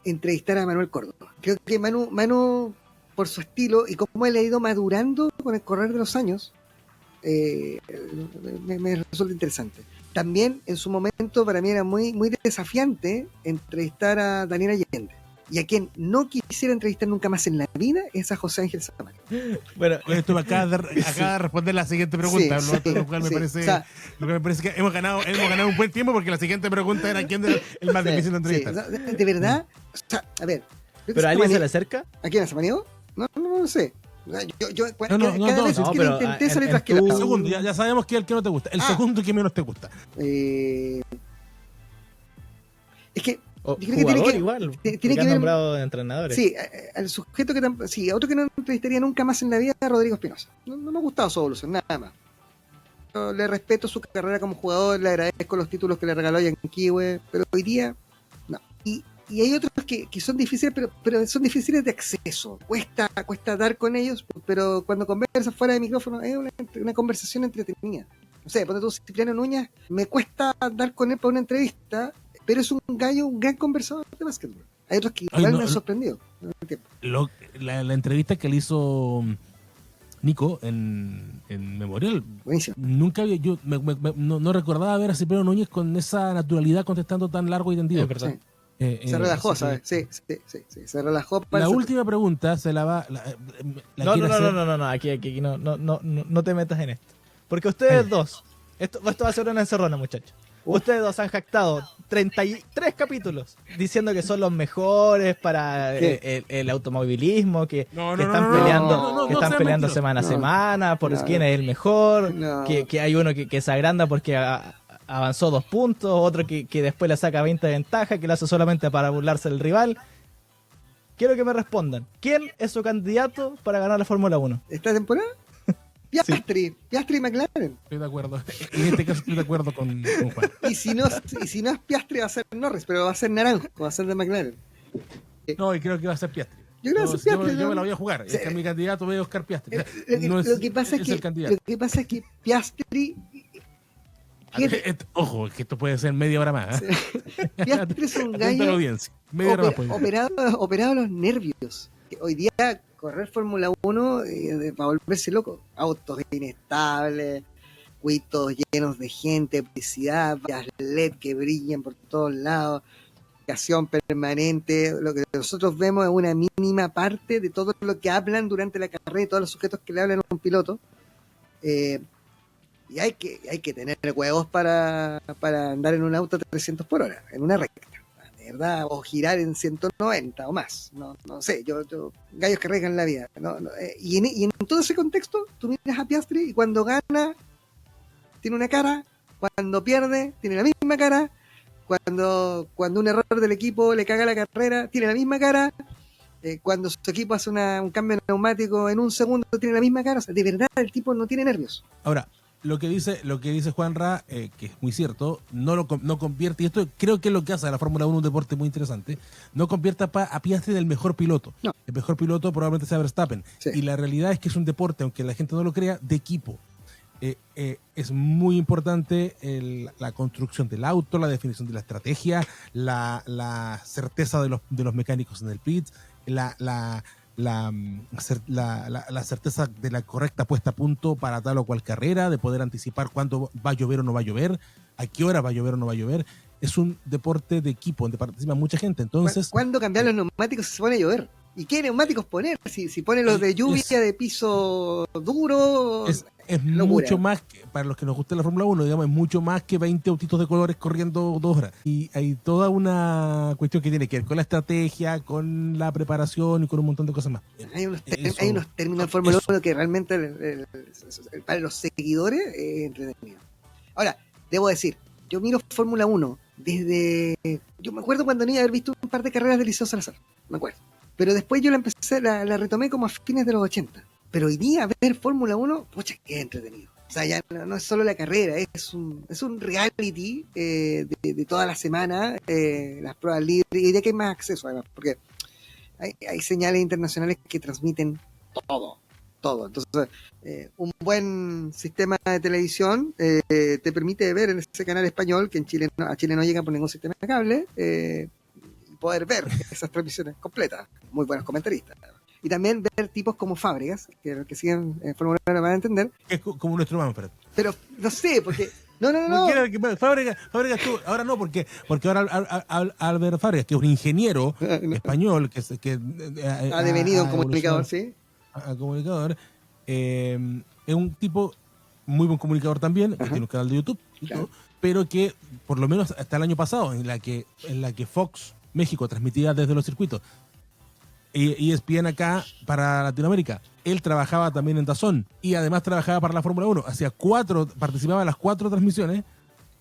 entrevistar a Manuel Córdoba. Creo que Manu, por su estilo y cómo él ha ido madurando con el correr de los años, me resulta interesante. También en su momento para mí era muy, muy desafiante entrevistar a Daniel Allende. Y a quien no quisiera entrevistar nunca más en la vida es a José Ángel Samario. Bueno, Esto me acaba de responder la siguiente pregunta, lo cual me parece, o sea, lo que me parece que hemos ganado un buen tiempo, porque la siguiente pregunta era quién es el más difícil de entrevistar. o sea, de verdad, o sea, a ver. ¿pero a alguien se le acerca? ¿A quién? ¿A Samaniego? No sé. O sea, cada No, vez que lo pero intenté salir en trasquilado. El segundo, ya sabemos que es el que no te gusta. El segundo que menos te gusta. Es que O yo creo que jugador tiene que, igual. tiene Porque que han ver. nombrado de entrenadores. Sí, al sujeto que sí, a otro que no entrevistaría nunca más en la vida, a Rodrigo Espinosa. No me ha gustado su evolución, nada más. Yo le respeto su carrera como jugador, le agradezco los títulos que le regaló Yanquiwe, pero hoy día no. Y hay otros que son difíciles, pero son difíciles de acceso. Cuesta dar con ellos, pero cuando conversas fuera de micrófono es una conversación entretenida. No sé, ponte tú, Cipriano Núñez, me cuesta dar con él para una entrevista, pero es un gallo, un gran conversador de básquetbol. Hay otros que igual me han sorprendido. La entrevista que le hizo Nico en Memorial, Buenísimo. nunca había, yo no recordaba ver a Cipriano Núñez con esa naturalidad contestando tan largo y tendido. Es verdad. Sí. Se relajó, ¿sabes? Sí, se relajó. La última pregunta se la va... No, aquí no te metas en esto. Porque ustedes dos, esto va a ser una encerrona, muchachos. Ustedes dos han jactado 33 capítulos diciendo que son los mejores para el automovilismo, que están peleando semana a semana por quién es el mejor, que hay uno que se agranda porque avanzó 2 puntos, otro que después le saca 20 de ventaja, que lo hace solamente para burlarse del rival. Quiero que me respondan. ¿Quién es su candidato para ganar la Fórmula 1? ¿Esta temporada? Piastri y McLaren. Estoy de acuerdo. En este caso estoy de acuerdo con Juan. Y si no es Piastri, va a ser Norris, pero va a ser Naranjo, va a ser de McLaren. No, y creo que va a ser Piastri. Yo creo que va a ser Piastri. Yo me la voy a jugar. Es que mi candidato veo Oscar Piastri. Lo que pasa es que Piastri... Ojo, que esto puede ser media hora más. Piastri es un Atenta a la gallo audiencia. Media hora más puede ser. operado los nervios. Hoy día correr Fórmula 1 para volverse loco. Autos inestables, cuitos llenos de gente, publicidad, vallas LED que brillan por todos lados. comunicación permanente. Lo que nosotros vemos es una mínima parte de todo lo que hablan durante la carrera y todos los sujetos que le hablan a un piloto. Y hay que tener huevos para andar en un auto a 300 por hora, en una recta, de verdad, o girar en 190 o más. No sé, yo gallos que arriesgan la vida. Y en todo ese contexto, tú miras a Piastri y cuando gana, tiene una cara, cuando pierde, tiene la misma cara, cuando un error del equipo le caga la carrera, tiene la misma cara. Cuando su equipo hace un cambio de neumático en un segundo, tiene la misma cara. O sea, de verdad, el tipo no tiene nervios. Ahora, lo que dice Juanra, que es muy cierto, no convierte, y esto creo que es lo que hace a la Fórmula 1 un deporte muy interesante, no convierte a Piastri en el mejor piloto. No. El mejor piloto probablemente sea Verstappen. Sí. Y la realidad es que es un deporte, aunque la gente no lo crea, de equipo. Es muy importante la construcción del auto, la definición de la estrategia, la certeza de los mecánicos en el pit, la certeza de la correcta puesta a punto para tal o cual carrera, de poder anticipar cuándo va a llover o no va a llover, a qué hora va a llover o no va a llover. Es un deporte de equipo donde participa mucha gente. Entonces, ¿cuándo cambiar los neumáticos si se pone a llover? ¿Y qué neumáticos poner? Si ponen los de lluvia, de piso duro... Es mucho más, para los que nos gusta la Fórmula 1, digamos, es mucho más que 20 autitos de colores corriendo 2 horas. Y hay toda una cuestión que tiene que ver con la estrategia, con la preparación y con un montón de cosas más. Hay unos términos en Fórmula 1 que realmente para los seguidores es entretenido. Ahora, debo decir, yo miro Fórmula 1 desde... Yo me acuerdo cuando ni haber visto un par de carreras de Liceo Salazar, me acuerdo. Pero después yo la retomé como a fines de los 80. Pero hoy día ver Fórmula 1, pucha, qué entretenido. O sea, ya no es solo la carrera, es un reality de toda la semana, las pruebas libres, y de que hay más acceso además, porque hay señales internacionales que transmiten todo. Entonces, un buen sistema de televisión te permite ver en ese canal español, que a Chile no llega por ningún sistema de cable, poder ver esas transmisiones completas. Muy buenos comentaristas. Y también ver tipos como Fábregas, que los que siguen Fórmula 1 van a entender. Es como nuestro Manfred. Pero no sé, porque... No. Fábregas tú, ahora no, porque ahora Albert Fábregas, que es un ingeniero español, que ha devenido un comunicador, sí. Comunicador, es un tipo muy buen comunicador también, que tiene un canal de YouTube, claro. Pero que por lo menos hasta el año pasado, en la que Fox México transmitía desde los circuitos, y ESPN acá para Latinoamérica, él trabajaba también en DAZN y además trabajaba para la Fórmula 1, participaba en las 4 transmisiones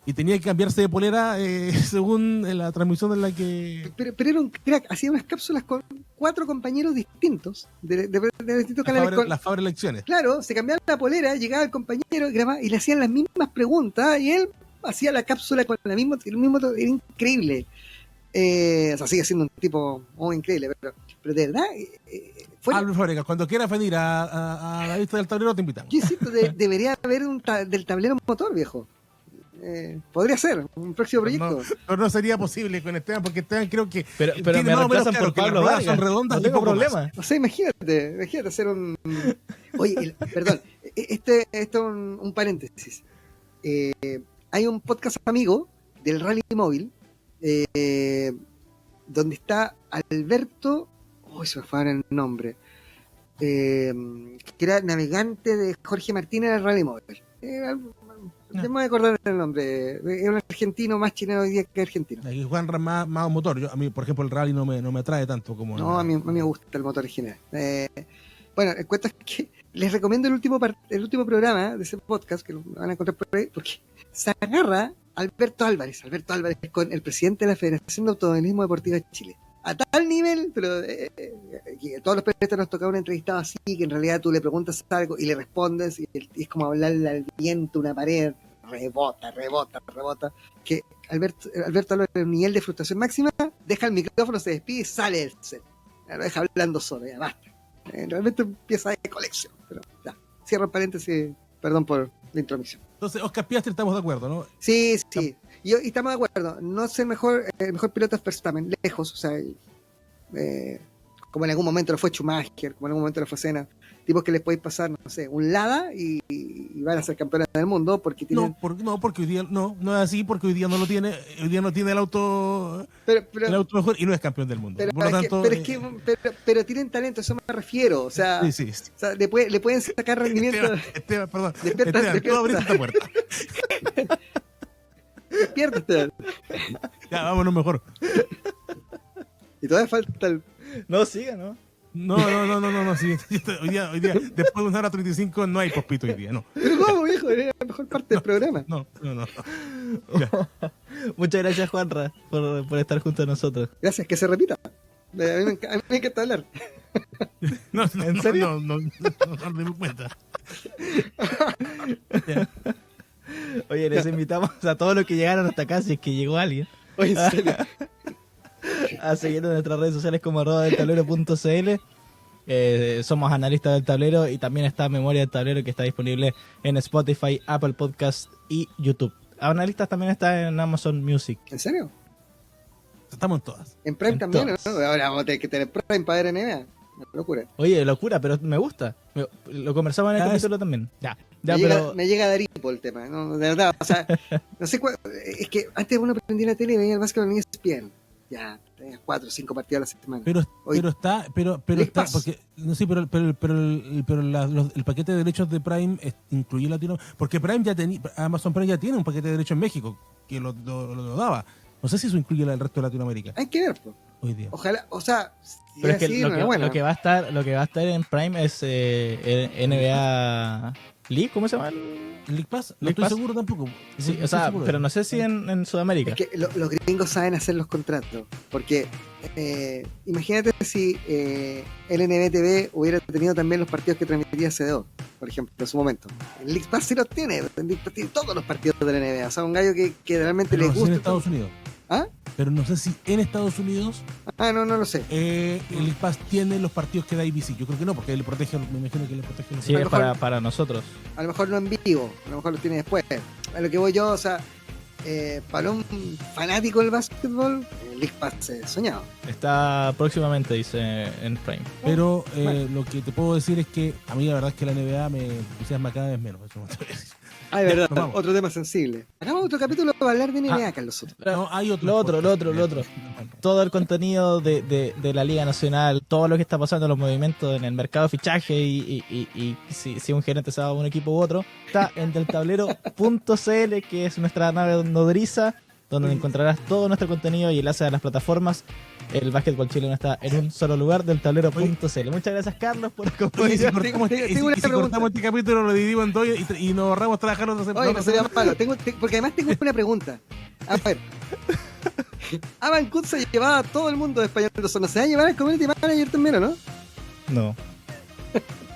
y tenía que cambiarse de polera según la transmisión en la que... Pero era un crack, hacía unas cápsulas con 4 compañeros distintos de distintos canales. Las Fabre Elecciones. Claro, se cambiaba la polera, llegaba el compañero, grababa y le hacían las mismas preguntas y él hacía la cápsula con el mismo, era increíble. O sea, sigue siendo un tipo muy increíble, pero de verdad... Albert Fábregas, cuando quieras venir a la vista del tablero te invitamos. Yo insisto, debería haber del tablero motor, viejo. Podría ser un próximo proyecto. No sería posible con Esteban, porque Esteban creo que... Pero me reemplazan por Pablo Vargas. Son redondas, no tengo problema. O sea, imagínate hacer un... Oye, perdón, esto es un paréntesis. Hay un podcast amigo del Rally Móvil, donde está Alberto, se me fue el nombre, que era navegante de Jorge Martínez del Rally Móvil. Tengo que acordar el nombre. Es un argentino más chileno hoy día que argentino. Aquí Juan más motor. A mí, por ejemplo, el rally no me atrae tanto como... No, a mí me gusta el motor original. Bueno, el cuento es que les recomiendo el último programa de ese podcast, que lo van a encontrar por ahí, porque se agarra Alberto Álvarez con el presidente de la Federación de Automovilismo Deportivo de Chile. A tal nivel, pero que todos los periodistas nos tocaba un entrevistado así, que en realidad tú le preguntas algo y le respondes, y es como hablarle al viento, una pared, rebota, que Alberto Álvarez, un nivel de frustración máxima, deja el micrófono, se despide y sale del set. Lo deja hablando solo, ya basta. Realmente empieza de colección, pero ya, cierro el paréntesis, perdón por la intromisión. Entonces, Oscar Piastri, estamos de acuerdo, ¿no? Sí. Y estamos de acuerdo. No es el mejor piloto es Verstappen, lejos. O sea, como en algún momento lo fue Schumacher, como en algún momento lo fue Senna, tipos que les podéis pasar, no sé, un Lada y van a ser campeones del mundo porque tienen... Porque hoy día no es así, porque hoy día no lo tiene, hoy día no tiene el auto mejor y no es campeón del mundo. Por lo tanto, pero tienen talento, a eso me refiero, o sea, sí. O sea le pueden sacar rendimiento. Esteban, perdón. Despierta. Tú abriste esta puerta. Despierta, Esteban. Ya, vámonos mejor. Y todavía falta el... No, siga, ¿no? No, sí, hoy día, después de 1:35 no hay pospito hoy día, no. Pero ¿cómo, viejo? Era la mejor parte del programa. No. Ya. Muchas gracias, Juanra, por estar junto a nosotros. Gracias, que se repita. A mí me encanta hablar. No, ¿En serio? No me di cuenta. Ya. Oye, les invitamos a todos los que llegaron hasta acá, si es que llegó alguien, Oye, en serio. a seguirnos en nuestras redes sociales como @deltablero.cl. Somos analistas del tablero y también está Memoria del Tablero, que está disponible en Spotify, Apple Podcast y YouTube. Analistas también está en Amazon Music. ¿En serio? Estamos en todas. En Prime En también, todas. ¿no? Ahora vamos a tener que tener Prime para ver NBA. Una locura. Oye, locura, pero me gusta. Lo conversamos en el Ya, capítulo también. Me llega a dar hipo el tema, ¿no? De verdad, o sea, no sé es que antes uno prendía la tele y veía el básquetbol en ESPN. Ya, tenía 4 o 5 partidos a la semana. Pero Hoy- está porque no sé, pero el paquete de derechos de Prime incluye Latino, porque Prime ya tenía, Amazon Prime ya tiene un paquete de derechos en México que lo daba. No sé si eso incluye el resto de Latinoamérica Hay que ver, pues. hoy día. Ojalá, o sea, si Pero es que así, lo enhorabuena. que va a estar en Prime es NBA League, ¿cómo se llama? ¿El League Pass? No League estoy Pass. seguro tampoco. Sí, No o estoy sea, seguro. pero no sé si en Sudamérica. Es que los gringos saben hacer los contratos. Porque imagínate si el NBTV hubiera tenido también los partidos que transmitía CDO, por ejemplo, en su momento. El League Pass sí los tiene. El League Pass tiene todos los partidos de la NBA. O sea, un gallo que realmente Pero les no sé si en gusta. Estados Unidos. ¿Ah? Pero no sé si en Estados Unidos No lo sé. el League Pass tiene los partidos que da ABC. Yo creo que no, porque él le protege, me imagino que le protege. Sí, a lo es mejor- para nosotros. A lo mejor no en vivo, a lo mejor lo tiene después. A lo que voy yo, o sea, para un fanático del básquetbol, el League Pass es soñado. Está próximamente, dice en Prime. Pero Bueno. lo que te puedo decir es que a mí la verdad es que la NBA me entusiasma cada vez menos. Eso no te voy a decir. Ah, es verdad, nos vamos. otro tema sensible. Hagamos otro capítulo para hablar de NBA, Carlos Soto. No, hay otro. Lo otro. Todo el contenido de la Liga Nacional, todo lo que está pasando, los movimientos en el mercado de fichaje y si un gerente se va a un equipo u otro, está en deltablero.cl, que es nuestra nave nodriza, donde encontrarás todo nuestro contenido y enlaces a las plataformas. El básquetbol chileno está en un solo lugar, deltablero.cl. Muchas gracias, Carlos, por Oye, si acompañarnos. cortamos, tengo y si una pregunta. cortamos este capítulo, lo dividimos en dos y nos ahorramos trabajar otra Oye, no sería semana. malo. Porque además tengo una pregunta. A ver. Avan Kut se llevaba a todo el mundo de Español de Zona. ¿Se va a llevar al Community Manager también o no? No.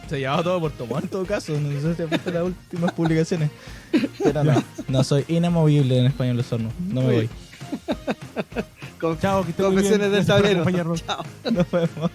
Se llevaba todo por tomar en todo caso. No sé si has visto las últimas publicaciones. Pero no soy inamovible en Español Osorno. No me voy. Con Chao, que estén muy bien. confesiones del Gracias por tablero. acompañarnos. Chao. Nos vemos.